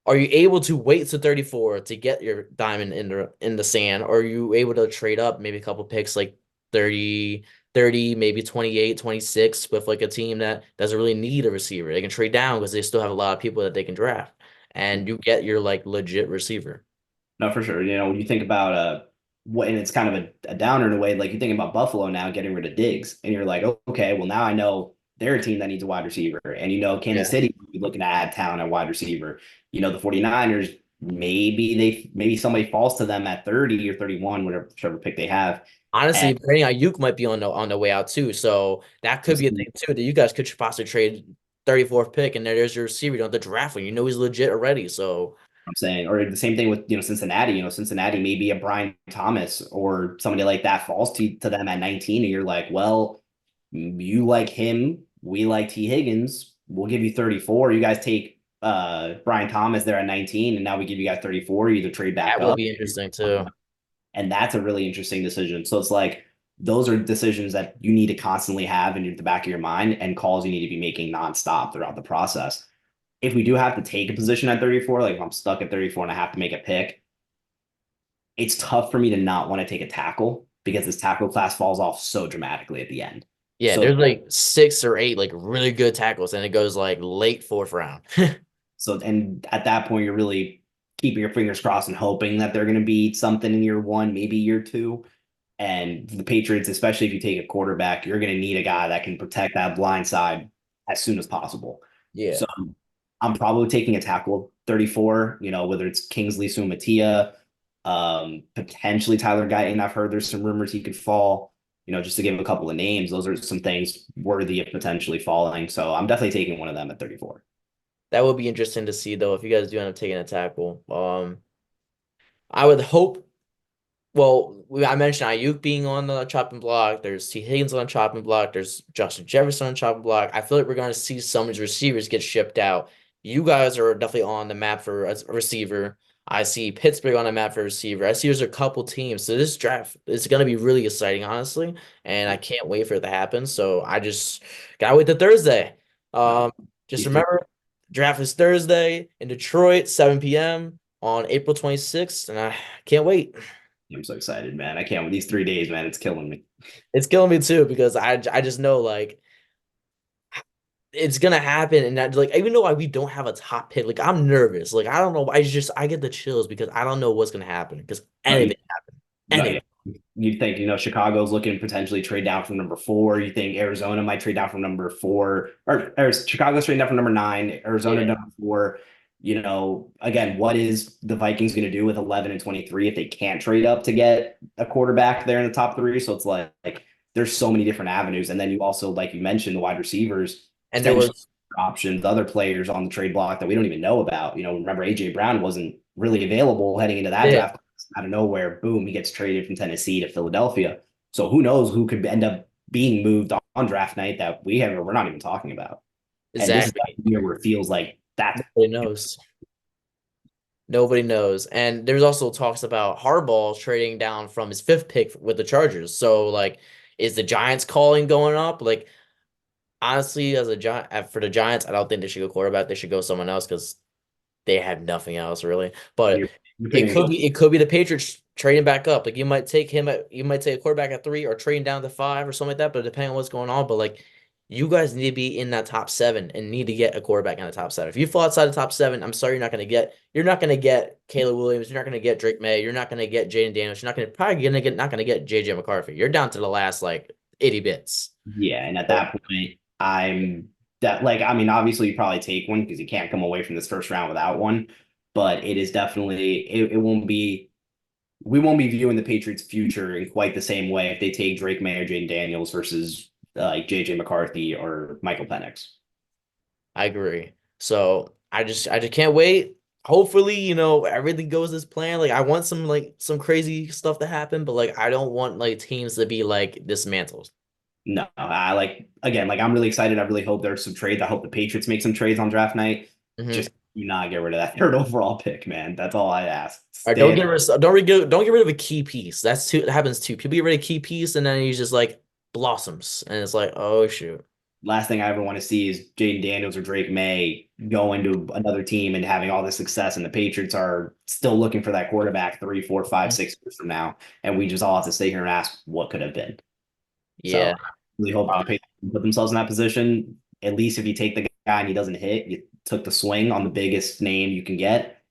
are you able to wait to 34 to get your diamond in the sand, or are you able to trade up maybe a couple picks like 30, 30, maybe 28, 26 with like a team that doesn't really need a receiver. They can trade down because they still have a lot of people that they can draft. And you get your like legit receiver. No, for sure. When you think about what, and it's kind of a downer in a way, like you think about Buffalo now getting rid of Diggs, and you're like, oh, okay, well now I know they're a team that needs a wide receiver. And Kansas Yeah. City will be looking to add talent at wide receiver. The 49ers, maybe somebody falls to them at 30 or 31, whichever pick they have. Honestly, And Brandon Ayuk might be on the way out too. So that could be a thing too that you guys could possibly trade 34th pick and there's your receiver. You don't have to draft one. You know he's legit already. So I'm saying, or the same thing with Cincinnati. Cincinnati, maybe a Brian Thomas or somebody like that falls to them at 19, and you're like, well, you like him, we like T. Higgins. We'll give you 34. You guys take Brian Thomas there at 19, and now we give you guys 34. You either trade back that would up, be interesting too. and that's a really interesting decision. So it's like those are decisions that you need to constantly have in the back of your mind, and calls you need to be making nonstop throughout the process. If we do have to take a position at 34, like if I'm stuck at 34 and I have to make a pick, it's tough for me to not want to take a tackle because this tackle class falls off so dramatically at the end. Yeah, So there's like 6 or 8 like really good tackles, and it goes like late 4th round. and at that point, you're really keeping your fingers crossed and hoping that they're going to be something in year 1, maybe year 2. And the Patriots, especially if you take a quarterback, you're going to need a guy that can protect that blind side as soon as possible. Yeah. So I'm probably taking a tackle 34, whether it's Kingsley Sumatia, potentially Tyler Guyton. I've heard there's some rumors he could fall, just to give a couple of names. Those are some things worthy of potentially falling. So I'm definitely taking one of them at 34. That would be interesting to see though if you guys do end up taking a tackle. I would hope. Well, I mentioned Ayuk being on the chopping block. There's T. Higgins on the chopping block. There's Justin Jefferson on the chopping block. I feel like we're going to see some of these receivers get shipped out. You guys are definitely on the map for a receiver. I see Pittsburgh on the map for a receiver. I see there's a couple teams. So this draft is going to be really exciting, honestly. And I can't wait for it to happen. So I just got to wait till Thursday. Just remember, draft is Thursday in Detroit, 7 p.m. on April 26th. And I can't wait. I'm so excited, man. I can't with these 3 days, man. It's killing me. It's killing me too because I just know like it's gonna happen and that like even though we don't have a top pick, like I'm nervous. Like I don't know. I get the chills because I don't know what's gonna happen because anything can happen. Anything. You think, Chicago's looking to potentially trade down from number 4. You think Arizona might trade down from number 4, or Chicago's trading down from number 9, Arizona number 4. Again, what is the Vikings going to do with 11 and 23 if they can't trade up to get a quarterback there in the top 3? So it's like there's so many different avenues. And then you also, like you mentioned, the wide receivers And there was options, other players on the trade block that we don't even know about. Remember AJ Brown wasn't really available heading into that draft. Out of nowhere, boom, he gets traded from Tennessee to Philadelphia. So who knows who could end up being moved on draft night that we're not even talking about. exactly. And this is the year where it feels like that. Nobody knows. Nobody knows. And there's also talks about Harbaugh trading down from his 5th pick with the Chargers. So like, is the Giants calling going up? Like, honestly, as a Giant for the Giants, I don't think they should go quarterback. They should go someone else because they have nothing else really. But it could be the Patriots trading back up. Like you might take a quarterback at 3 or trading down to 5 or something like that. But depending on what's going on, but like you guys need to be in that top 7 and need to get a quarterback in the top 7. If you fall outside the top 7, I'm sorry, you're not gonna get Caleb Williams. You're not gonna get Drake May. You're not gonna get Jaden Daniels. You're not gonna get JJ McCarthy. You're down to the last like 80 bits. Yeah, and at that point, obviously you probably take one because you can't come away from this first round without one. But it is definitely we won't be viewing the Patriots' future in quite the same way if they take Drake May or Jaden Daniels versus like JJ McCarthy or Michael Penix. I agree. So I just can't wait. Hopefully, everything goes as planned. Like I want some crazy stuff to happen, but like I don't want like teams to be like dismantled. No, I'm really excited. I really hope there's some trades. I hope the Patriots make some trades on draft night. Mhm. Just do not get rid of that 3rd overall pick, man. That's all I ask. Don't get rid of a key piece. That happens too. People get rid of key piece and then he's just like blossoms and it's like, oh shoot. Last thing I ever want to see is Jaden Daniels or Drake May going to another team and having all this success, and the Patriots are still looking for that quarterback 3, 4, 5, 6 years from now, and we just all have to stay here and ask what could have been. Yeah. So I really hope the Patriots put themselves in that position. At least if you take the guy and he doesn't hit, you took the swing on the biggest name you can get.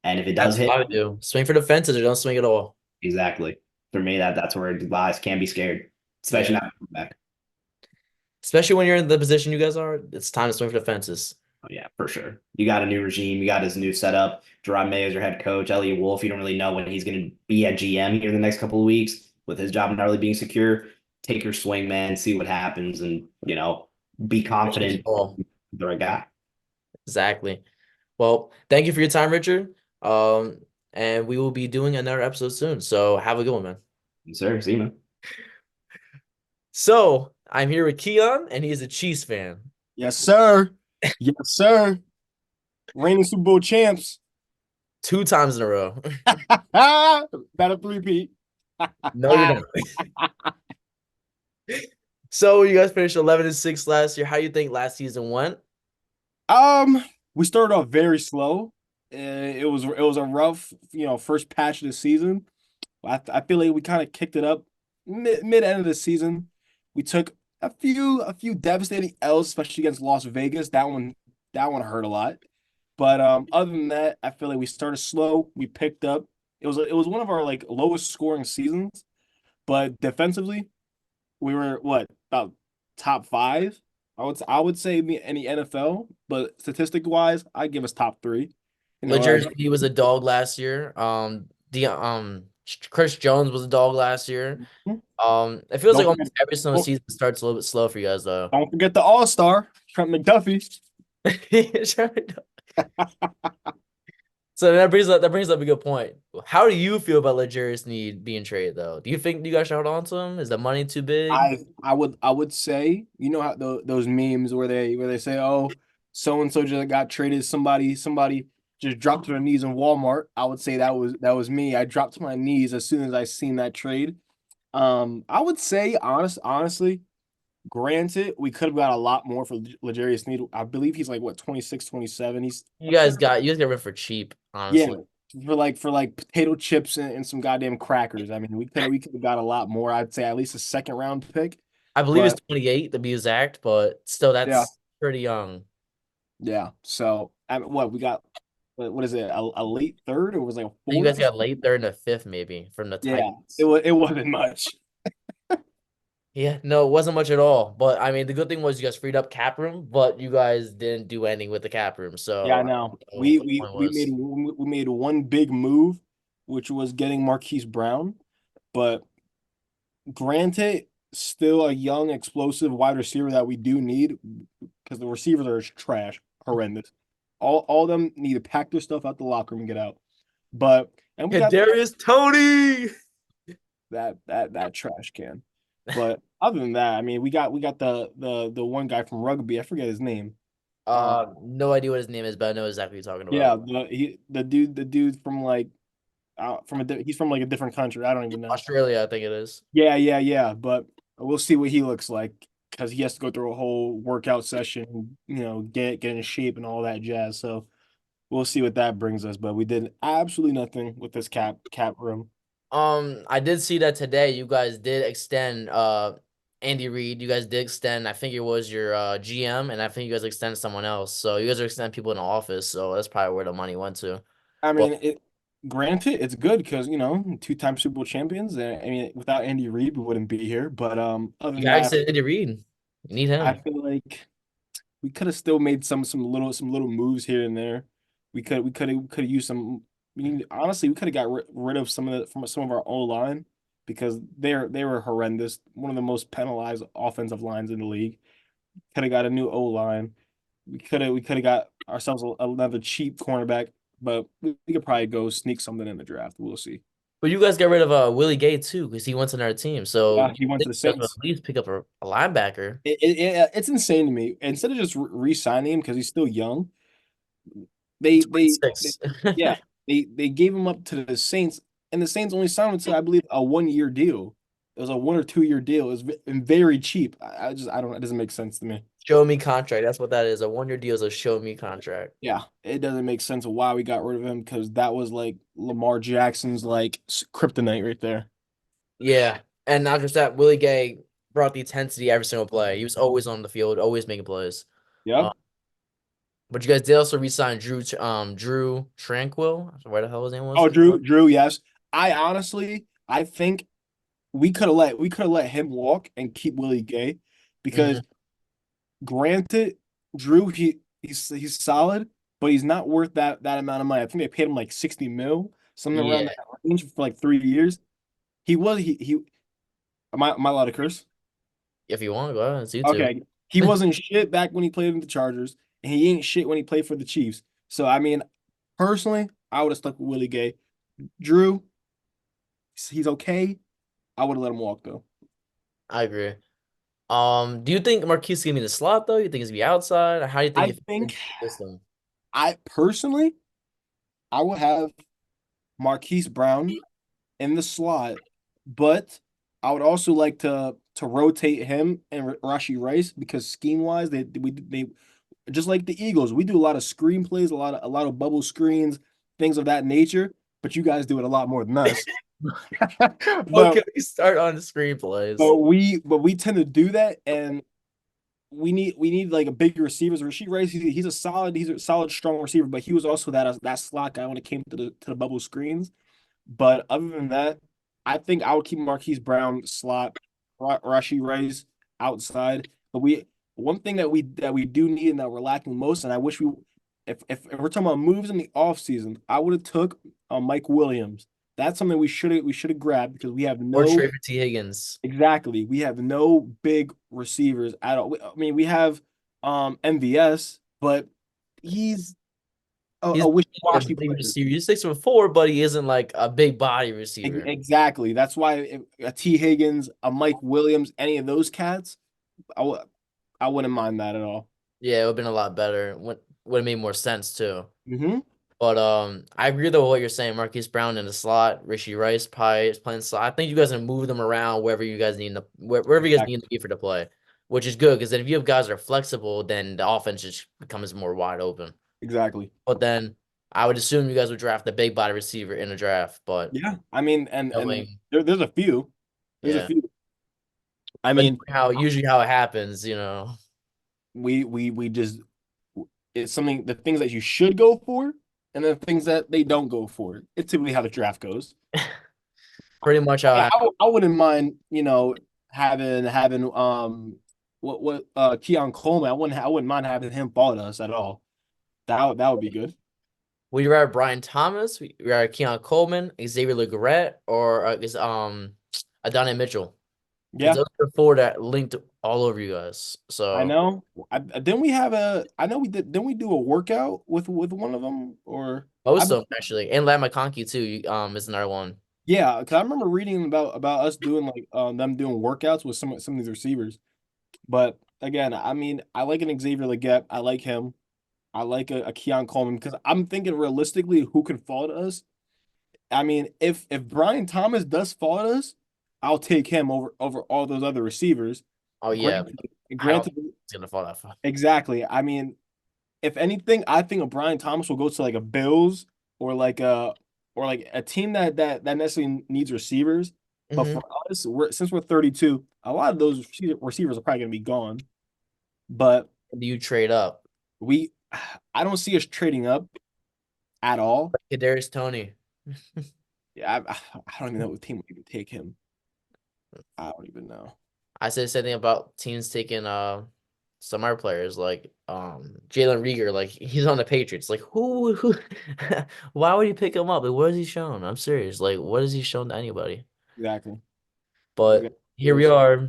And if it does That's hit, what I would do. Swing for the fences or don't swing at all. exactly. For me, that's where it lies. Can't be scared, especially not back. Especially when you're in the position you guys are, it's time to swing for the fences. Oh, yeah, for sure. You got a new regime. You got his new setup. Jerome Mayo is your head coach. Elliot Wolf, you don't really know when he's going to be at GM here in the next couple of weeks with his job not really being secure. Take your swing, man. See what happens, and be confident. Oh, The right guy. exactly. Well, thank you for your time, Richard. And we will be doing another episode soon. So have a good one, man. Yes, sir. See you, man. So I'm here with Keon, and he is a Chiefs fan. Yes, sir. Yes, sir. Reigning Super Bowl champs. 2 times in a row. Battle three-peat. No, you're not. So you guys finished 11-6 last year. How do you think last season went? We started off very slow. It was a rough, first patch of the season. I feel like we kind of kicked it up mid end of the season. We took a few devastating L's, especially against Las Vegas. That one hurt a lot. But other than that, I feel like we started slow. We picked up. It was one of our like lowest scoring seasons, but defensively, we were about top 5. I would say in the NFL, but statistic wise, I give us top 3. He was a dog last year. Chris Jones was a dog last year. It feels like almost every single season starts a little bit slow for you guys, though. Don't forget the All-Star, Trent McDuffie. So that brings up a good point. How do you feel about L'Jarius Sneed being traded, though? Do you think you guys should hold on to him? Is the money too big? I would say, how those memes where they say, oh, so and so just got traded, somebody just dropped to their knees in Walmart. I would say that was me. I dropped to my knees as soon as I seen that trade. I would say honestly, granted, we could have got a lot more for L'Jarius Sneed. I believe he's like 26, 27. You guys got rid for cheap, honestly. Yeah, for potato chips and some goddamn crackers. I mean, we could have got a lot more. I'd say at least a second round pick. I believe it's 28 to be exact, but still, that's pretty young. Yeah. So we got. What is it? A late third, or was it like a 4th? You guys got late third and a 5th, maybe from the Titans. It wasn't much. Yeah, no, it wasn't much at all. But I mean, the good thing was you guys freed up cap room, but you guys didn't do anything with the cap room. So yeah, I know. We made one big move, which was getting Marquise Brown, but granted, still a young, explosive wide receiver that we do need because the receivers are trash, horrendous. All of them need to pack their stuff out the locker room and get out. And we got Darius Toney, that trash can. But other than that, I mean, we got the one guy from rugby. I forget his name. No idea what his name is, but I know exactly what you're talking about. Yeah, the dude from he's from like a different country. I don't even know. Australia, I think it is. Yeah. But we'll see what he looks like because he has to go through a whole workout session, get in shape and all that jazz. So we'll see what that brings us. But we did absolutely nothing with this cap room. I did see that today you guys did extend Andy Reid. You guys did extend, I think it was your GM, and I think you guys extended someone else. So you guys are extending people in the office, so that's probably where the money went to. I mean, granted, it's good because 2-time Super Bowl champions. I mean, without Andy Reid, we wouldn't be here. But other than you guys said Andy Reid. You need him. I feel like we could have still made some little moves here and there. We could have used some. I mean, honestly, we could have got rid of some of our O-line because they were horrendous. One of the most penalized offensive lines in the league. Could have got a new O-line. We could have got ourselves another cheap cornerback, but we could probably go sneak something in the draft. We'll see. But you guys got rid of Willie Gay too because he went to another team. So he went to the Saints. At least pick up a linebacker. It's insane to me. Instead of just re-signing him because he's still young, they gave him up to the Saints, and the Saints only signed him to, I believe, a 1-year deal. It was a 1 or 2 year deal. It was very cheap. I don't. It doesn't make sense to me. Show me contract. That's what that is. A 1-year deal is a show me contract. Yeah, it doesn't make sense of why we got rid of him because that was like Lamar Jackson's like kryptonite right there. Yeah, and not just that, Willie Gay brought the intensity every single play. He was always on the field, always making plays. Yep. But you guys did also re-sign Drew Tranquil. Where the hell his name was? Oh, Drew, yes. I think we could have let him walk and keep Willie Gay because Mhm. granted, Drew he's solid, but he's not worth that amount of money. I think they paid him like 60 mil, something around Yeah, that range for like 3 years. He am I allowed to curse? if you want, go ahead. It's YouTube. Okay. He wasn't shit back when he played in the Chargers, and he ain't shit when he played for the Chiefs. So I mean, personally, I would have stuck with Willie Gay. Drew, he's okay. I would have let him walk though. I agree. Do you think Marquise gonna be in the slot though? You think he's gonna be outside? How do you think I if think system? I personally I would have Marquise Brown in the slot, but I would also like to rotate him and Rashi Rice because scheme wise they just like the Eagles, we do a lot of screen plays, a lot of bubble screens, things of that nature. But you guys do it a lot more than us. but Okay, we start on the screenplays. but we tend to do that, and we need like a bigger receivers. Rasheed Rice, he's a solid, strong receiver, but he was also that slot guy when it came to the bubble screens. But other than that, I think I would keep Marquise Brown slot, Rashi Rice outside. But one thing that we do need and that we're lacking most, and I wish if we're talking about moves in the offseason, I would have took Mike Williams. That's something we should have grabbed because we have Or no trade for T. Higgins. exactly we have no big receivers at all. I mean, we have MVS, but he's He's a a wishy-washy big player. receiver. He's 6'4", but he isn't like a big body receiver. Exactly. That's why a T. Higgins, a Mike Williams, any of those cats, I wouldn't mind that at all. Yeah, it would have been a lot better. Would have made more sense too. Mm-hmm. But I agree though with what you're saying. Marquise Brown in the slot, Rishi Rice probably is playing slot. I think you guys can move them around wherever you guys need to wherever you guys need to be for the play, which is good because then if you have guys that are flexible, then the offense just becomes more wide open. Exactly. But then I would assume you guys would draft a big body receiver in the draft. But Yeah. I mean, and knowing, there's a few. There's a yeah, few. I but mean, how usually how it happens, you know. we just it's something the things that you should go for, and the things that they don't go for. It's typically how the draft goes. Pretty much how it I, happens. I wouldn't mind, having Keon Coleman. I wouldn't mind having him follow us at all. That would be good. Would you rather Brian Thomas, would you rather Keon Coleman, Xavier Legarrette, or is Adonai Mitchell? Because Yeah, those are four that linked all over you guys. I So know. Didn't we have a? I know we did. Didn't we do a workout with one of them? Or I most of them actually, and Lam McConkey too. Is another one. yeah, because I remember reading about us doing like them doing workouts with some of these receivers. But again, I mean, I like an Xavier Legette. I like him. I like a Keon Coleman because I'm thinking realistically who can fall to us. I mean, if Brian Thomas does fall to us, I'll take him over all those other receivers. Oh yeah, Granted, I don't granted, think it's gonna fall that far. exactly. I mean, if anything, I think a Brian Thomas will go to like a Bills or like a team that necessarily needs receivers. But Hmm. for us, since we're 32, a lot of those receivers are probably gonna be gone. But Do you trade up? we, I don't see us trading up at all. Kadarius Tony. Yeah, I don't even know what team would even take him. I don't even know. I said something about teams taking some other players like Jalen Rieger, like he's on the Patriots. Like who why would you pick him up? Like what has he shown? I'm serious. Like what has he shown to anybody? Exactly. But Exactly. here we are.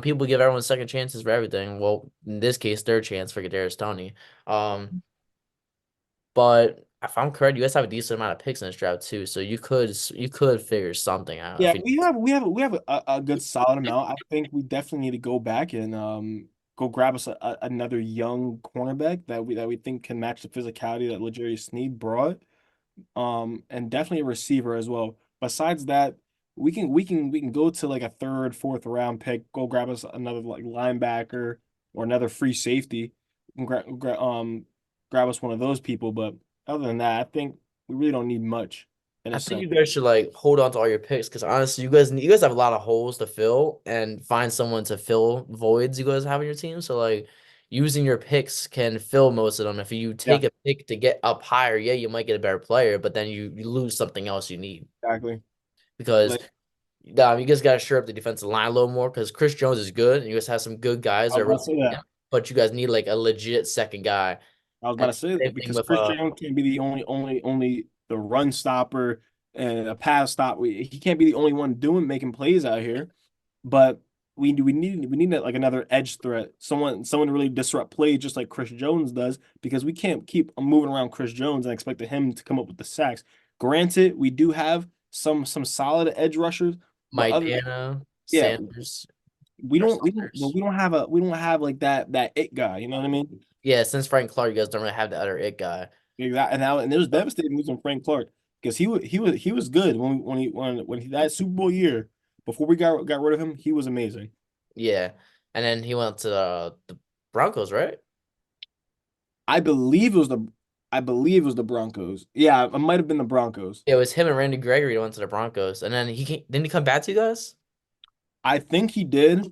People give everyone second chances for everything. Well, in this case, third chance for Kadarius Tony. But if I'm correct, you guys have a decent amount of picks in this draft too, so you could figure something out. Yeah, If you, we have a good solid amount. I think we definitely need to go back and go grab us another young cornerback that we think can match the physicality that L'Jarius Sneed brought. And definitely a receiver as well. Besides that, we can go to like a third, fourth round pick, go grab us another like linebacker or another free safety. Grab us one of those people. But other than that, I think we really don't need much. in I a think you sense. guys should like hold on to all your picks because honestly, you guys have a lot of holes to fill and find someone to fill voids you guys have in your team. So like using your picks can fill most of them. If you Yeah, take a pick to get up higher, yeah, you might get a better player, but then you lose something else you need exactly. because Like you guys got to shore up the defensive line a little more because Chris Jones is good and you guys have some good guys I that was are about really to say him, that. but you guys need like a legit second guy. I was about And to say same that thing because with Chris Jones can't be the only the run stopper and a pass stop. He can't be the only one making plays out here. But we need like another edge threat, someone to really disrupt plays just like Chris Jones does, because we can't keep moving around Chris Jones and expecting him to come up with the sacks. Granted, we do have some solid edge rushers, but Mike other Dana, yeah, Sanders, we or don't we don't Saunders. we don't have like that it guy. You know what I mean? Yeah, since Frank Clark, you guys don't really have the other it guy. Exactly. And it was devastating losing Frank Clark because he was good when he that Super Bowl year before we got rid of him. He was amazing. Yeah, and then he went to the Broncos, right? I believe it was the I believe it was the Broncos. Yeah, it might have been the Broncos. Yeah, it was him and Randy Gregory that went to the Broncos, and then didn't he come back to you guys? I think he did,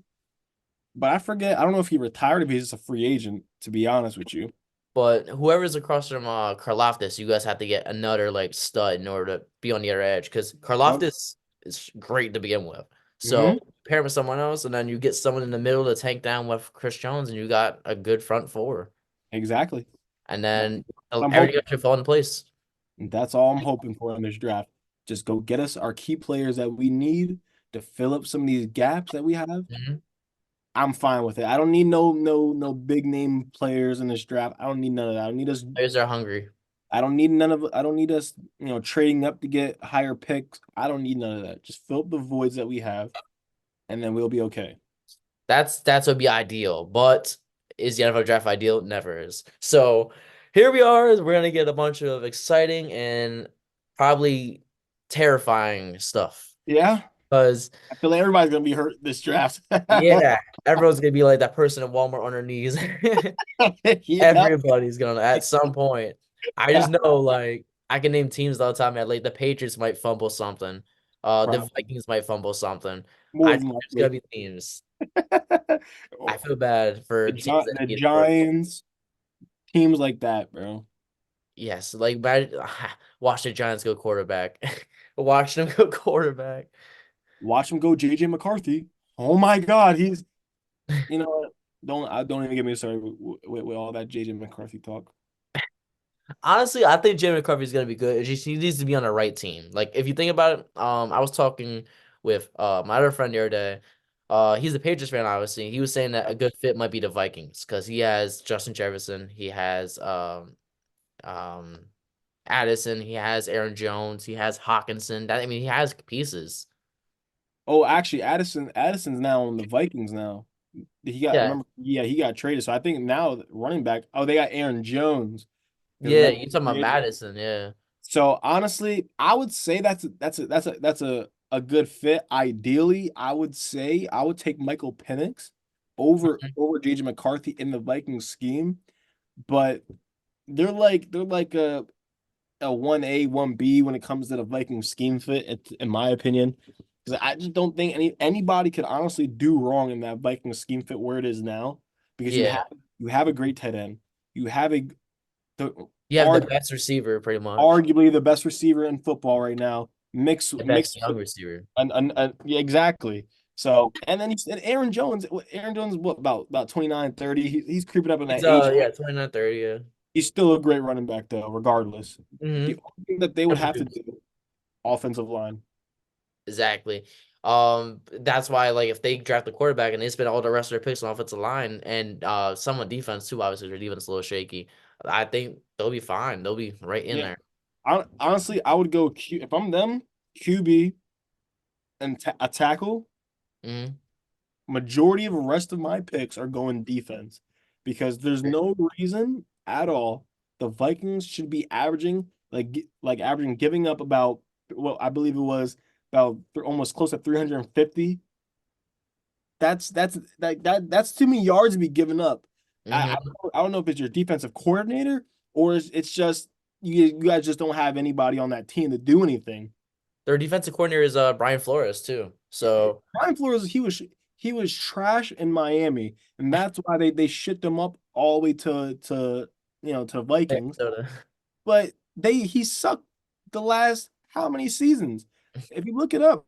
but I forget. I don't know if he retired or if he's just a free agent, to be honest with you. But whoever's across from Karlaftis, you guys have to get another like stud in order to be on the other edge because Yep. Karlaftis is great to begin with. So Hmm. pair him with someone else, and then you get someone in the middle to tank down with Chris Jones, and you got a good front four. Exactly. And That's then what I'm everything hoping. else should fall into place. That's all I'm hoping for in this draft. Just go get us our key players that we need to fill up some of these gaps that we have. Mhm. I'm fine with it. I don't need no big name players in this draft. I don't need none of that. I don't need us. Players are hungry. I don't need us, trading up to get higher picks. I don't need none of that. Just fill up the voids that we have, and then we'll be okay. That's would be ideal, but is the NFL draft ideal? Never is. So here we are. We're gonna get a bunch of exciting and probably terrifying stuff Yeah, because I feel like everybody's gonna be hurt this draft. yeah, everyone's gonna be like that person at Walmart on their knees. Yeah, Everybody's gonna at some point. I yeah, just know like I can name teams all the time that like the Patriots might fumble something. The probably Vikings might fumble something. more I than think there's gonna likely. be teams. I feel bad for teams that The need it. Giants, teams like that, bro. Yes, like watch the Giants go quarterback. Watch them go quarterback. Watch him go, JJ McCarthy. Oh my God, he's you know what? Don't even get me started with all that JJ McCarthy talk. Honestly, I think Jimmy McCarthy is gonna be good. It's just he needs to be on the right team. Like if you think about it, I was talking with my other friend the other day. He's a Patriots fan, obviously. He was saying that a good fit might be the Vikings because he has Justin Jefferson, he has um Addison, he has Aaron Jones, he has Hawkinson. That I mean, he has pieces. Oh, actually, Addison's now on the Vikings now. Yeah, Remember, yeah, he got traded. So I think now running back. Oh, they got Aaron Jones. Because yeah. remember, You talking about Madison? Yeah. so honestly, I would say that's a good fit. Ideally, I would say I would take Michael Penix over JJ McCarthy in the Vikings scheme, but they're like a 1A, 1B when it comes to the Vikings scheme fit, in my opinion. Because I just don't think anybody could honestly do wrong in that Vikings scheme fit where it is now. Because Yeah. you have a great tight end. You have the You have the arg, best receiver pretty much. arguably the best receiver in football right now. The Mix best young receiver. yeah, exactly. So and then and Aaron Jones. Aaron Jones is what about 29, 30. He's creeping up in He's that age. yeah, 29, 30, yeah. He's still a great running back though, regardless. The Mm-hmm. only thing that they would have to do, offensive line. Exactly. That's why like if they draft a quarterback and they spend all the rest of their picks on offensive line and someone defense too, obviously their defense is a little shaky. I think they'll be fine. They'll be right in Yeah. there. Honestly, I would go if I'm them, QB and a tackle. Mm-hmm. Majority of the rest of my picks are going defense because there's no reason at all the Vikings should be averaging averaging giving up about I believe it was about almost close to 350. That's too many yards to be given up. I, Mm-hmm. I don't know if it's your defensive coordinator or it's just you guys just don't have anybody on that team to do anything. Their defensive coordinator is Brian Flores too. So Brian Flores, he was trash in Miami, and that's why they shipped him up all the way to Vikings. Minnesota. But he sucked the last how many seasons? If you look it up,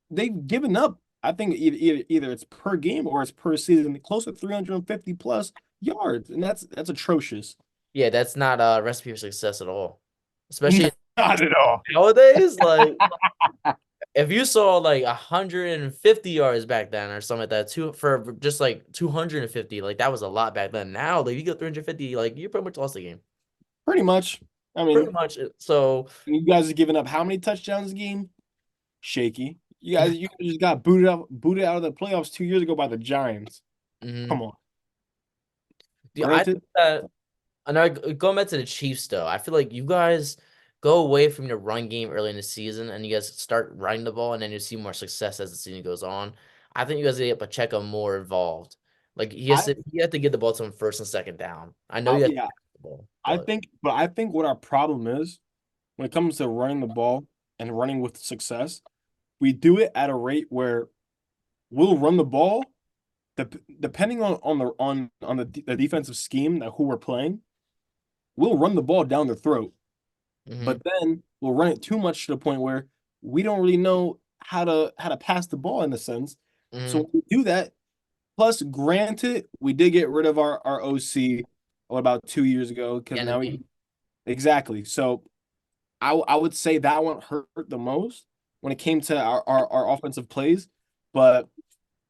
they've given up. I think either it's per game or it's per season, close to 350 plus yards, and that's atrocious. Yeah, that's not a recipe for success at all. Especially Not at all. nowadays, like if you saw like 150 yards back then or something like that, for just like 250, like that was a lot back then. Now, like you get 350, like you pretty much lost the game. Pretty much. I Pretty mean, much. So you guys have given up how many touchdowns a game? Shaky. You just got booted out of the playoffs 2 years ago by the Giants. mhm. Come on. Yeah, I Granted, think that going back to the Chiefs though, I feel like you guys go away from your run game early in the season and you guys start running the ball and then you see more success as the season goes on. I think you guys get Pacheco more involved. Like you have to get the ball to him first and second down. I know you have to yeah, get the ball, I but think what our problem is when it comes to running the ball and running with success, we do it at a rate where we'll run the ball, depending on the defensive scheme that who we're playing, we'll run the ball down their throat. mhm, But then we'll run it too much to the point where we don't really know how to pass the ball in a sense. So mhm. when we do that, plus granted, we did get rid of our OC about 2 years ago because now Enemy. exactly. So I would say that one hurt the most when it came to our offensive plays. But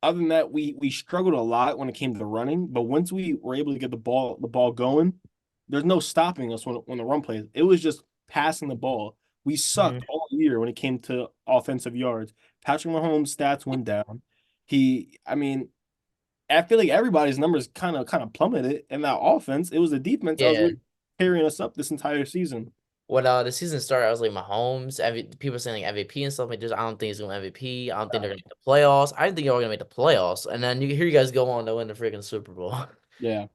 other than that, we struggled a lot when it came to running. But once we were able to get the ball going, there's no stopping us when the run plays. It was just passing the ball. We sucked Mhm. all year when it came to offensive yards. Patrick Mahomes' stats went down. I mean, I feel like everybody's numbers kind of plummeted in that offense. It was the defense that was Yeah. really carrying us up this entire season. When the season started, I was like Mahomes, people saying like MVP and stuff like this. I don't think he's going to MVP. I don't think they're going to make the playoffs. I didn't think they were going to make the playoffs. And then you guys go on to win the freaking Super Bowl. Yeah.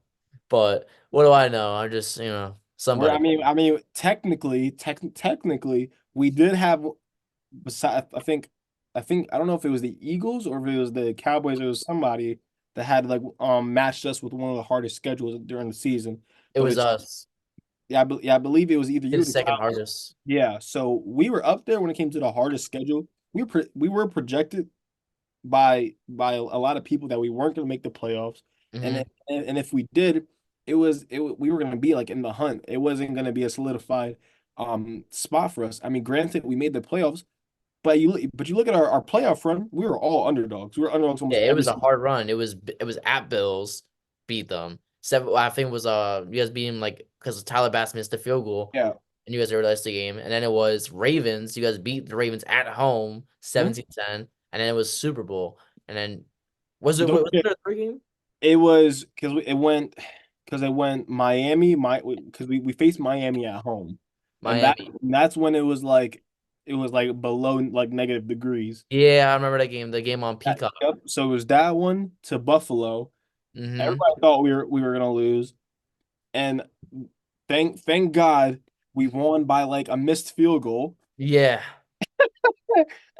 But what do I know? I'm just, somebody. I mean, technically, we did have. Besides, I think I don't know if it was the Eagles or if it was the Cowboys. It was somebody that had like matched us with one of the hardest schedules during the season. It But was it's us. I believe it was either you or It's the second Cowboys. hardest. Yeah, so we were up there when it came to the hardest schedule. We were projected by a lot of people that we weren't going to make the playoffs, Hmm. and if we did, we were going to be like in the hunt. It wasn't going to be a solidified spot for us. I mean, granted, we made the playoffs, but you look at our playoff run, we were all underdogs. We were underdogs Yeah, almost it every was a season. hard run. It was at Bills, beat them. I think it was you guys beat him like because Tyler Bass missed the field goal Yeah. and you guys realized the game. And then it was Ravens. You guys beat the Ravens at home, 17-10. And then it was Super Bowl. And then was it Don't was forget, it a three game? it was because it went Miami, because we faced Miami at home. And Miami. that's when it was like below like negative degrees. Yeah, I remember that game. The game on Peacock. Yep. So it was that one to Buffalo. Hmm. Everybody thought we were gonna lose. And thank God we won by like a missed field goal. Yeah.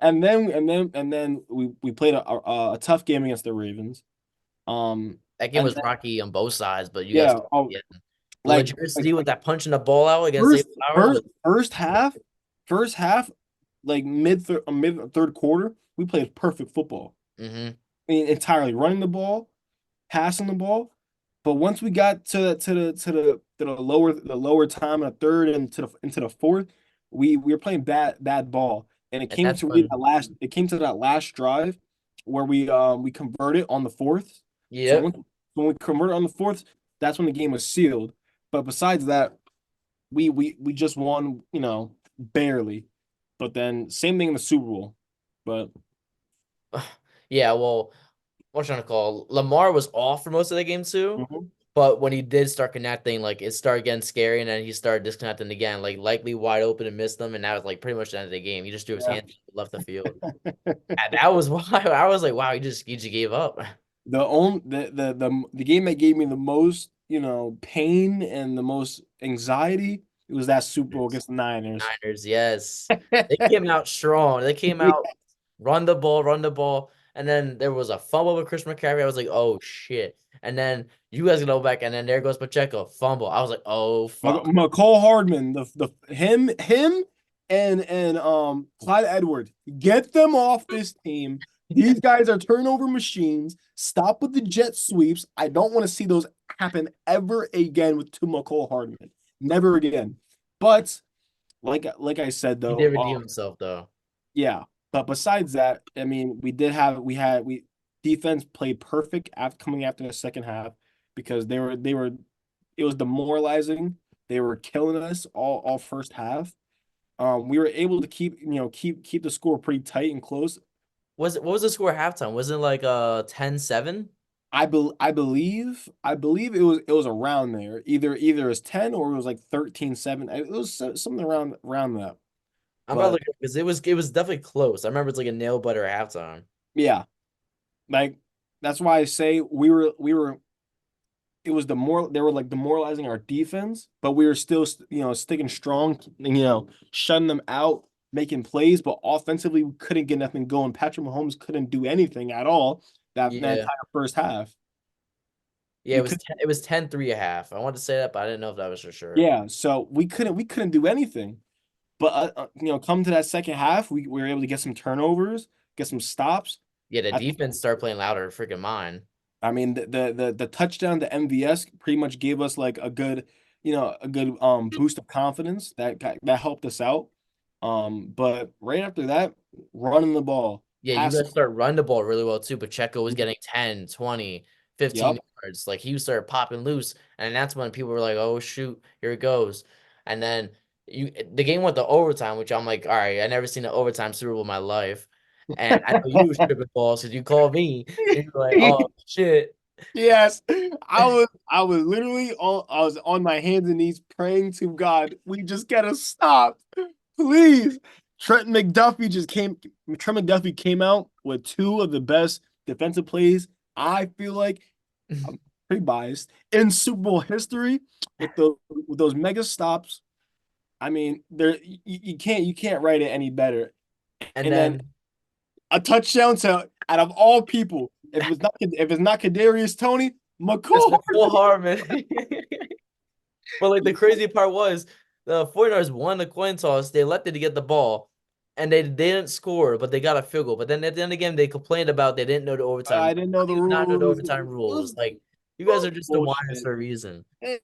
And then we played a tough game against the Ravens. That game And was then, rocky on both sides, but you guys yeah, yeah. like Legitimacy with that punching the ball out against first Zay Flowers. first half, like mid third quarter, we played perfect football. Mm-hmm. I mean, entirely running the ball, passing the ball. But once we got to the lower time in the third and into the fourth, we were playing bad ball, and And that's when it came to that last drive where we converted on the fourth. So yep. when we converted on the fourth, that's when the game was sealed. But besides that, we just won, barely. But then same thing in the Super Bowl. But Yeah, well, what I'm trying to call Lamar was off for most of the game too, mhm. but when he did start connecting, like it started getting scary, and then he started disconnecting again, like likely wide open and missed them, and that was like pretty much the end of the game. He just threw his Yeah. hands and left the field. And that was why I was like, wow, he just gave up. The game that gave me the most, pain and the most anxiety It was that Super Bowl against the Niners. Niners, yes. They came out strong. They came out, run the ball. And then there was a fumble with Chris McCaffrey. I was like, oh shit. And then you guys go back, and then there goes Pacheco, fumble. I was like, oh fuck. McCole Hardman, him and Clyde Edwards, get them off this team. These guys are turnover machines. Stop with the jet sweeps. I don't want to see those happen ever again to McCole Hardman. Never again. But like I said though, He did redeem himself though. yeah. But besides that, I mean, we defense played perfect coming after the second half because it was demoralizing. They were killing us all first half. We were able to keep the score pretty tight and close. What was the score at halftime? Was it like 10-7? I believe it was around there. Either it was 10 or it was like 13-7. It was something around that. I'm about to look because it was definitely close. I remember it's like a nail biter at halftime. Yeah. Like that's why I say it was they were like demoralizing our defense, but we were still sticking strong, shutting them out, making plays, but offensively we couldn't get nothing going. Patrick Mahomes couldn't do anything at all that entire first half. Yeah, it was 10-3 a half. I wanted to say that, but I didn't know if that was for sure. Yeah, so we couldn't do anything. But come to that second half, we were able to get some turnovers, get some stops. Yeah, the defense started playing louder, freaking mine. I mean, the touchdown to MVS pretty much gave us like a good boost of confidence that helped us out. But right after that, running the ball. Yeah, you guys start running the ball really well too. Pacheco was getting 10, 20, 15 yards. Like he started popping loose, and that's when people were like, "Oh shoot, here it goes!" And then the game went to overtime, which I'm like, "All right, I never seen an overtime Super Bowl in my life." And I know you were tripping balls because you called me. And you were like, "Oh shit!" Yes, I was literally on my hands and knees praying to God, we just gotta stop, please. Trent McDuffie came out with two of the best defensive plays. I feel like I'm pretty biased in Super Bowl history with those mega stops. I mean, you can't write it any better. And then a touchdown to out of all people. If it's not Kadarius Toney, McCole Hardman. But like the crazy part was the 49ers won the coin toss. They elected to get the ball, and they didn't score, but they got a field goal. But then at the end of the game, they complained about they didn't know the overtime. I didn't know the rules. Not know the overtime rules. Like you guys are just the whiners for a reason. I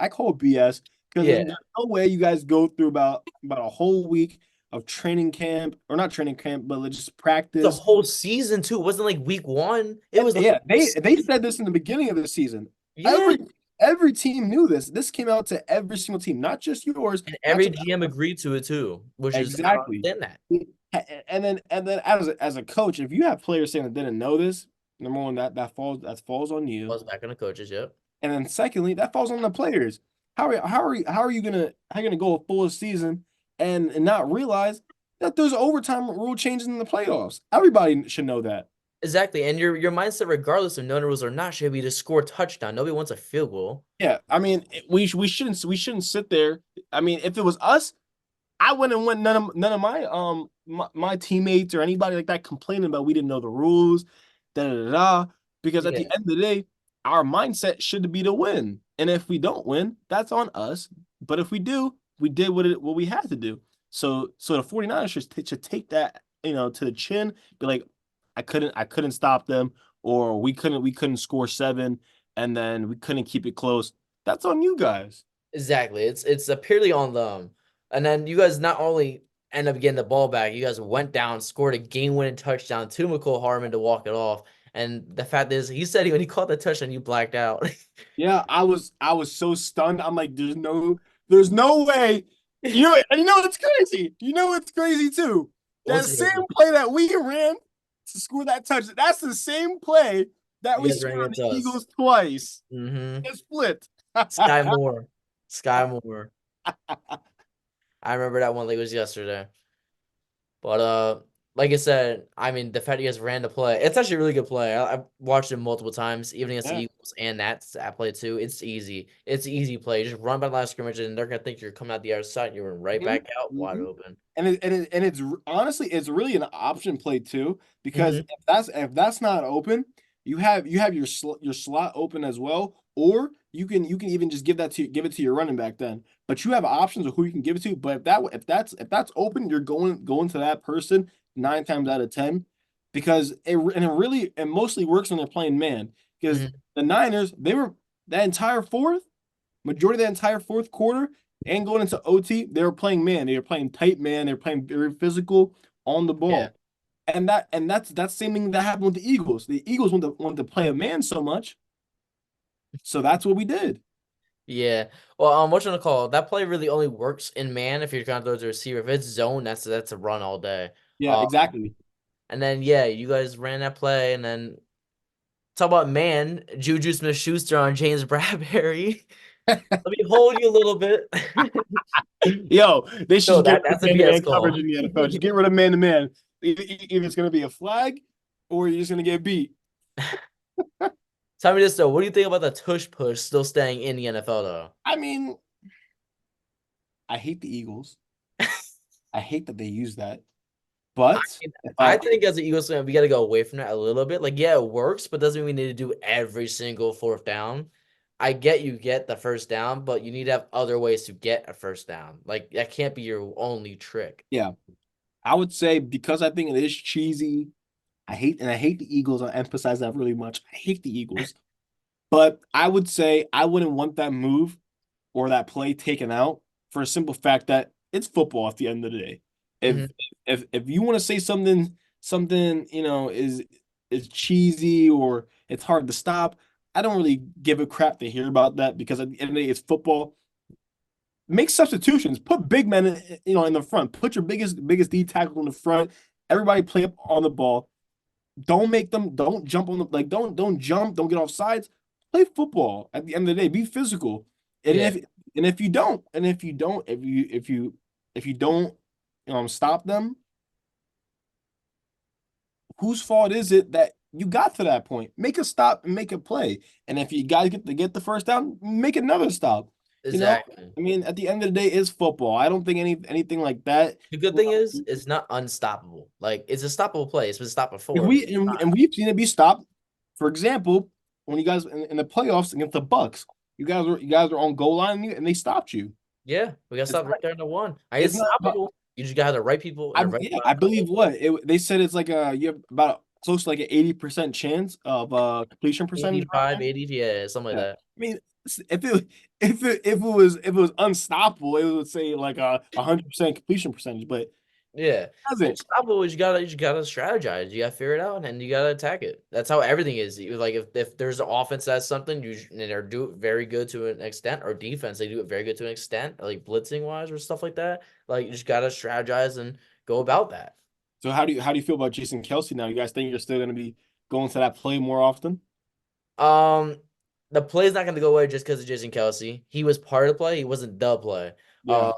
call it BS because there's no way you guys go through about a whole week of training camp, or not training camp, but just practice. The whole season too. It wasn't like week one. It was they said this in the beginning of the season. Yeah. Every team knew this. This came out to every single team, not just yours. And every GM agreed to it too, which exactly. is that. And then as a coach, if you have players saying that didn't know this, number one, that falls on you. Falls back on the coaches, yep. And then secondly, that falls on the players. How are you gonna go a full season and not realize that there's overtime rule changes in the playoffs? Everybody should know that. Exactly, and your mindset, regardless of knowing rules or not, should be to score a touchdown. Nobody wants a field goal. Yeah, I mean, we shouldn't sit there. I mean, if it was us, I wouldn't want none of my teammates or anybody like that complaining about we didn't know the rules, because at the end of the day, our mindset should be to win. And if we don't win, that's on us. But if we do, we did what we had to do. So the 49ers should take that, to the chin, be like, I couldn't stop them, or we couldn't score 7, and then we couldn't keep it close. That's on you guys. Exactly. It's purely on them. And then you guys not only end up getting the ball back, you guys went down, scored a game-winning touchdown to McCole Hardman to walk it off. And the fact is, he said when he caught the touchdown, you blacked out. Yeah, I was so stunned. I'm like, there's no way. You know it's crazy. You know it's crazy too. That same play that we ran to score that touchdown, that's the same play that we scored the Eagles twice. Mm-hmm. It's split. Sky Moore. I remember that one like it was yesterday. But like I said, I mean, the fact you guys ran the play, it's actually a really good play. I've watched it multiple times, even against the Yeah. Eagles and Nats. I play too. It's easy. It's an easy play. Just run by the last scrimmage, and they're gonna think you're coming out the other side, and you're right Mhm, back out wide mhm. open. And it's honestly it's really an option play too because Mhm. if that's not open, you have your slot open as well, or you can even just give it to your running back then. But you have options of who you can give it to. But if that's open, you're going to that person 9 times out of 10 because it really and mostly works when they're playing man because Mhm. the Niners they were that entire majority of the entire fourth quarter and going into OT, they were playing man. They were playing tight man. They were playing very physical on the Yeah. ball. And that's the same thing that happened with the Eagles. The Eagles wanted to play a man so much, so that's what we did. Yeah. Well, what you gonna call it? That play really only works in man if you're trying to throw to a receiver. If it's zone, that's a run all day. Yeah, exactly. And then yeah, you guys ran that play, and then talk about man, Juju Smith-Schuster on James Bradbury. Let me hold you a little bit. Yo, they should No, just get rid of that's a BS man-to-man coverage call. in the NFL. Just get rid of man-to-man. Either it's going to be a flag or you're just going to get beat. Tell me this though, what do you think about the tush push still staying in the NFL though? I mean, I hate the Eagles. I hate that they use that. But if I I think as an Eagles fan, we got to go away from that a little bit. Like, yeah, it works, but doesn't mean we need to do every single fourth down. I get you get the first down, but you need to have other ways to get a first down. Like, that can't be your only trick. yeah, I would say because I think it is cheesy. I hate the Eagles. I emphasize that really much. I hate the Eagles. But I would say I wouldn't want that move or that play taken out for a simple fact that it's football at the end of the day. If Mhm. if you want to say something, is cheesy or it's hard to stop, I don't really give a crap to hear about that because at the end of the day, it's football. Make substitutions. Put big men in the front. Put your biggest D tackle in the front. Everybody play up on the ball. Don't jump on the don't jump, don't get off sides. Play football at the end of the day. Be physical. And Yeah, if you don't, if you don't stop them, whose fault is it that you got to that point? Make a stop and make a play. And if you guys get the first down, make another stop. You know, exactly. I mean, at the end of the day, it's football. I don't think anything like that. The good thing is, it's not unstoppable. Like, it's a stoppable play. It's been stopped If before. we've seen it be stopped. For example, when you guys in the playoffs against the Bucks, you guys were on goal line and they stopped you. Yeah, we got to It's stop not right there in the one. it's It's not about stoppable. You just got to have the right people in the right yeah, spot. I believe they said it's like you have about close to like an 80% chance of completion percentage around 85, there. 80, yeah, something like Yeah. that. I mean, if it was unstoppable, it would say like a 100% completion percentage, but it Yeah. doesn't. Unstoppable is you gotta strategize. You gotta figure it out and you gotta attack it. That's how everything is. Like if there's an offense that's something and they're do it very good to an extent, or defense, they do it very good to an extent, like blitzing wise or stuff like that. Like you just gotta strategize and go about that. So how do you feel about Jason Kelsey now? You guys think you're still going to be going to that play more often? Um the play's not gonna go away just because of Jason Kelsey. He was part of the play, he wasn't the play. Yeah.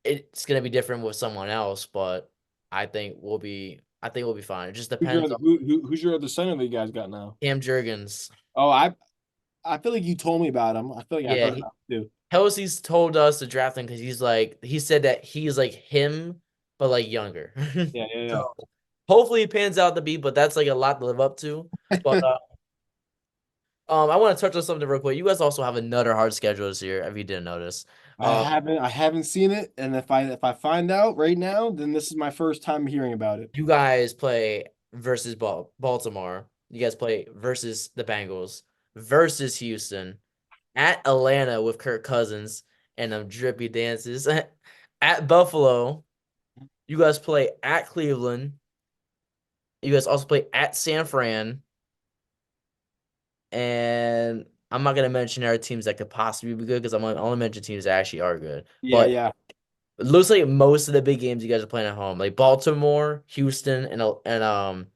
It's gonna be different with someone else, but I think we'll be fine. It just Who's your depends other, on who's your other center that you guys got now? Cam Jurgens. Oh, I feel like you told me about him. I feel like I Yeah, heard about him too. Kelsey's told us to draft him because he said that he's like him, but like younger. Yeah, yeah, yeah. So hopefully it pans out to be, but that's like a lot to live up to. But I want to touch on something real quick. You guys also have another hard schedule this year, if you didn't notice. Um, I haven't seen it, and if I find out right now, then this is my first time hearing about it. you guys play versus Baltimore. You guys play versus the Bengals, versus Houston, at Atlanta with Kirk Cousins and them drippy dances, at Buffalo. You guys play at Cleveland. You guys also play at San Fran. And I'm not gonna mention our teams that could possibly be good because I'm only mention teams that actually are good. Yeah, But yeah. it looks like most of the big games you guys are playing at home, like Baltimore, Houston, and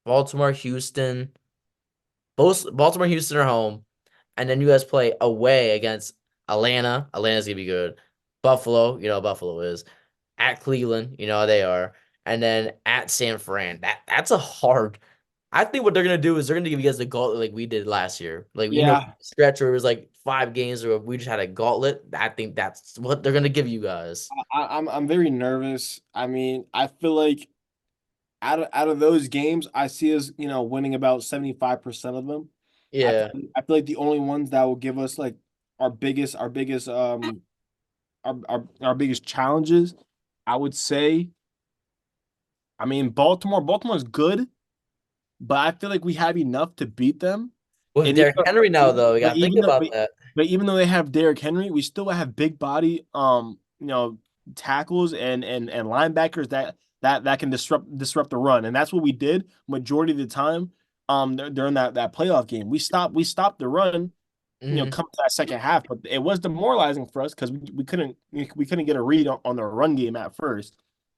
Baltimore, Houston. Both Baltimore, Houston are home, and then you guys play away against Atlanta. Atlanta's gonna be good. Buffalo, you know how Buffalo is. At Cleveland, you know how they are. and then at San Fran. That's a hard. I think what they're gonna do is they're gonna give you guys the gauntlet like we did last year. Like Yeah. stretch where it was like 5 games where we just had a gauntlet. I think that's what they're gonna give you guys. I'm very nervous. I mean, I feel like out of those games, I see us, winning about 75% of them. Yeah. I feel like the only ones that will give us like our biggest challenges, I would say. I mean, Baltimore's good, but I feel like we have enough to beat them. With And Derrick Henry now, though, you but gotta think even though about that. but even though they have Derrick Henry, we still have big body tackles and linebackers that can disrupt the run. And that's what we did majority of the time during that playoff game. We stopped the run, Mhm. come to that second half, but it was demoralizing for us because we couldn't get a read on the run game at first.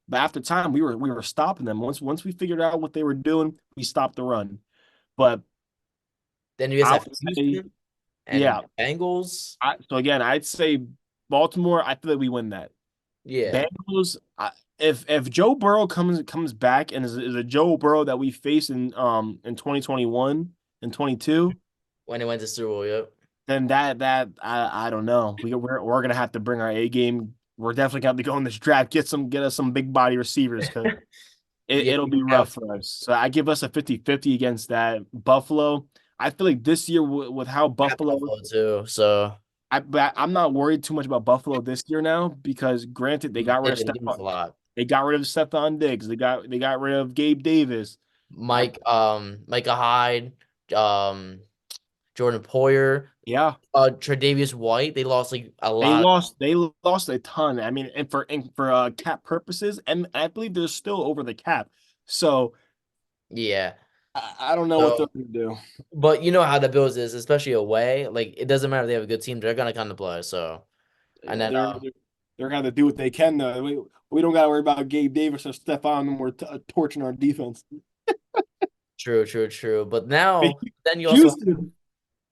But after time, we were stopping them. Once we figured out what they were doing, we stopped the run. But Then you guys I have would say, Houston and yeah. Bengals. So again, I'd say Baltimore. I feel like we win that. Yeah, Bengals. If Joe Burrow comes back and is a Joe Burrow that we faced in 2021 and 22, when it went to Super Bowl, yep. then that I don't know. We're gonna have to bring our A game. We're definitely gonna have to go in this draft, get us some big body receivers because Yeah, it'll you be have rough for us. So I give us a 50-50 against that. Buffalo. I feel like this year with how Buffalo Buffalo too. So but I'm not worried too much about Buffalo this year now because granted they got rid of they've been giving us a lot. Stephon Diggs. They got rid of Gabe Davis. Micah Hyde, um, Jordan Poyer, Yeah. Tre'Davious White. They lost like a They lot. lost a ton. I mean, and for cap purposes, and I believe they're still over the cap. So Yeah. I don't know what they're So, gonna do. but you know how the Bills is, especially away. Like it doesn't matter if they have a good team; they're gonna come to play. So, and Yeah, then they're gonna do what they can though. We don't gotta worry about Gabe Davis or Stephon when we're torching our defense. true. But now, then you also have Houston.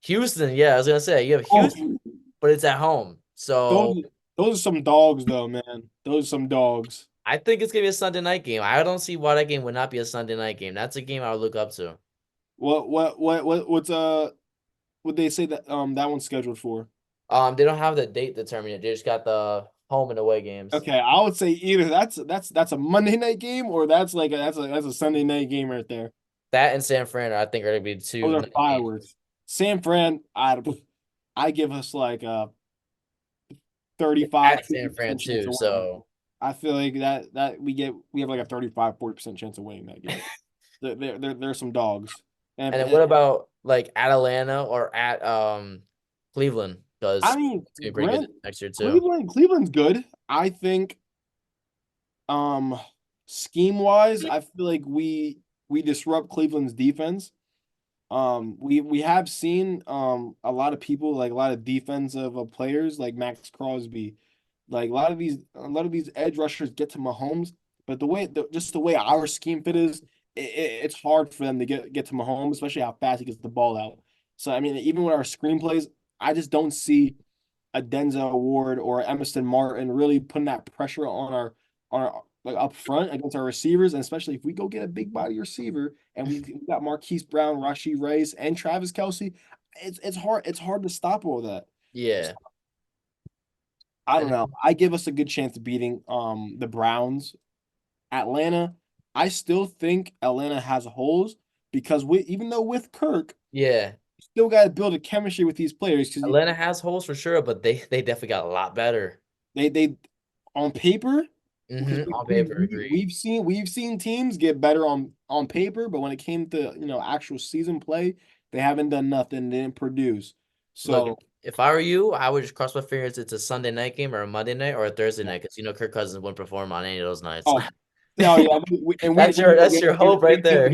Houston. Yeah, I was gonna say you have Oh, Houston, but it's at home. So those are some dogs though, man. Those are some dogs. I think it's gonna be a Sunday night game. I don't see why that game would not be a Sunday night game. That's a game I would look up to. What they say that one's scheduled for? They don't have the date determined yet. They just got the home and away games. Okay, I would say either that's a Monday night game or that's a Sunday night game right there. That and San Fran, I think, are gonna be Those two are night games. fireworks. San Fran, I give us like a 35 At San Fran 50% chance too. of winning. So I feel like that we have like a 35-40% chance of winning that game. They're some dogs. and then what about like at Atlanta or at Cleveland? Because I mean, it's gonna be pretty good next year too. Cleveland's good. I think scheme wise, I feel like we disrupt Cleveland's defense. We have seen a lot of people, like a lot of defensive players like Max Crosby, like a lot of these edge rushers get to Mahomes, but just the way our scheme fit is, it's hard for them to get to Mahomes, especially how fast he gets the ball out. So I mean, even with our screenplays, I just don't see a Denzel Ward or Emerson Martin really putting that pressure on our like up front against our receivers, and especially if we go get a big body receiver and we got Marquise Brown, Rashee Rice, and Travis Kelce, it's hard to stop all that. Yeah. I don't And know. I give us a good chance of beating the Browns. Atlanta, I still think Atlanta has holes because even though with Kirk, yeah, you still got to build a chemistry with these players because Atlanta has holes for sure, but they definitely got a lot better. they on paper. Because On paper, agree. we've seen teams get better on paper, but when it came to actual season play, they haven't done nothing. They didn't produce. So Look, if I were you, I would just cross my fingers. It's a Sunday night game or a Monday night or a Thursday night because Kirk Cousins wouldn't perform on any of those nights. oh yeah, That's your hope right there.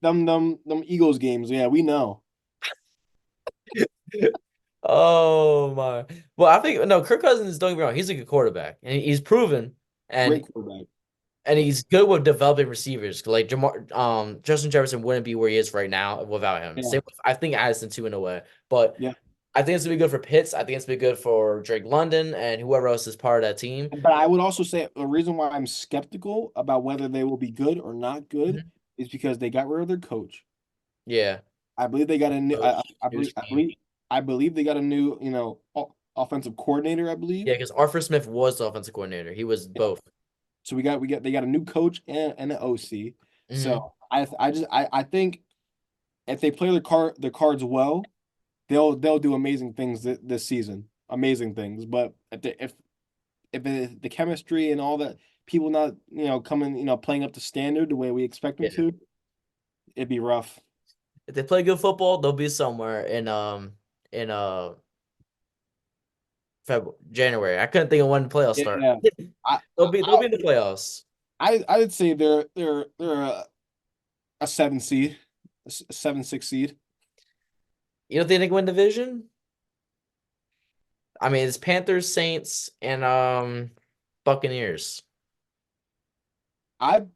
Them Eagles games. Yeah, we know. Oh my! Well, I think no. Kirk Cousins, don't get me wrong, he's a good quarterback, and he's proven, and Great quarterback. and he's good with developing receivers. Like Justin Jefferson wouldn't be where he is right now without him. Yeah. Same with, I think Addison too in a way, but Yeah. I think it's gonna be good for Pitts. I think it's gonna be good for Drake London and whoever else is part of that team. But I would also say the reason why I'm skeptical about whether they will be good or not good Mhm. is because they got rid of their coach. Yeah. I believe they got a new. Coach, new I believe they got a new. Offensive coordinator. I believe. Yeah, because Arthur Smith was the offensive coordinator. He was both. So they got a new coach and an OC. Mhm. So I think if they play their cards well, they'll do amazing things this season. Amazing things. But if the chemistry and all that, people not coming playing up to standard the way we expect them Yeah. to, it'd be rough. If they play good football, they'll be somewhere in January. I couldn't think of when the playoffs start. Yeah, I They'll be in the playoffs. I'd say they're a 7 seed, a 7-6 seed. You don't think they can win division? I mean, it's Panthers, Saints, and Buccaneers. I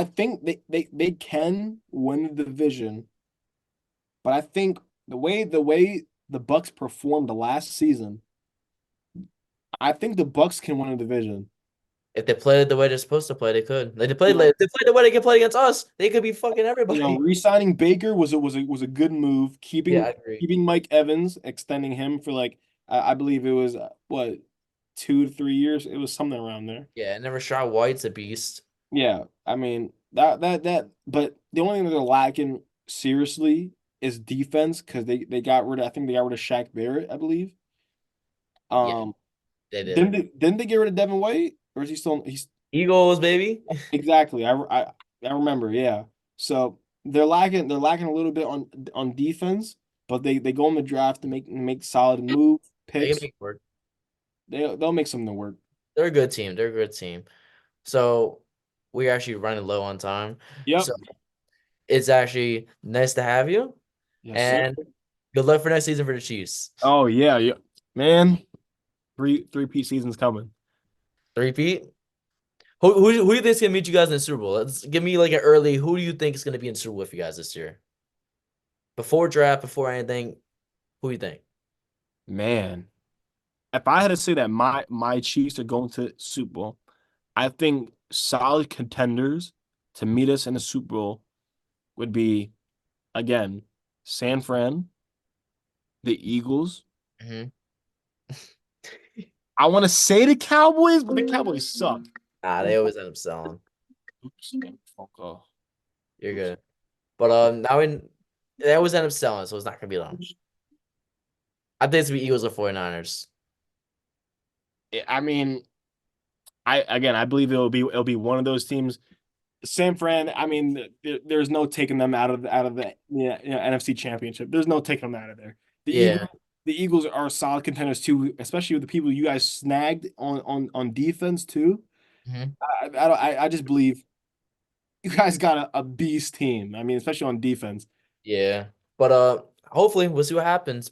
think they can win the division, but I think the way the Bucks performed the last season, I think the Bucks can win a division. If they played the way they're supposed to play, they could. Like if they played the way they can play against us, they could be fucking everybody. Re-signing Baker was a good move. Yeah, I agree. Keeping Mike Evans, extending him for I believe it was what 2 to 3 years. It was something around there. Yeah, and then Rashad White's a beast. Yeah, I mean that. But the only thing that they're lacking seriously is defense because they got rid of. I think they got rid of Shaq Barrett. I believe. They did. Didn't they get rid of Devin White, or is he still? He's Eagles, baby. exactly. I remember. Yeah. So they're lacking a little bit on defense, but they go in the draft to make solid move They picks. can make it work. They'll make something work. They're a good team. They're a good team. So we're actually running low on time. Yep. So it's actually nice to have you. Yes, And sir. good luck for next season for the Chiefs. Oh yeah, man. Three-peat season's coming. Three-peat. Who do you think is gonna meet you guys in the Super Bowl? Let's give me like an early. Who do you think is gonna be in the Super Bowl with you guys this year? Before draft, before anything, who do you think? Man, if I had to say that my Chiefs are going to Super Bowl, I think solid contenders to meet us in the Super Bowl would be, again, San Fran, the Eagles. Mm-hmm. I want to say the Cowboys, but the Cowboys suck. They always end up selling. Oops, fuck off. You're good. But they always end up selling, so it's not gonna be long. I think it's gonna be Eagles or 49ers. I mean, I believe it'll be one of those teams. San Fran, I mean, there's no taking them out of the NFC Championship. There's no taking them out of there. The Eagles are solid contenders too, especially with the people you guys snagged on defense too. Mm-hmm. I just believe you guys got a beast team. I mean, especially on defense. Yeah. But hopefully we'll see what happens.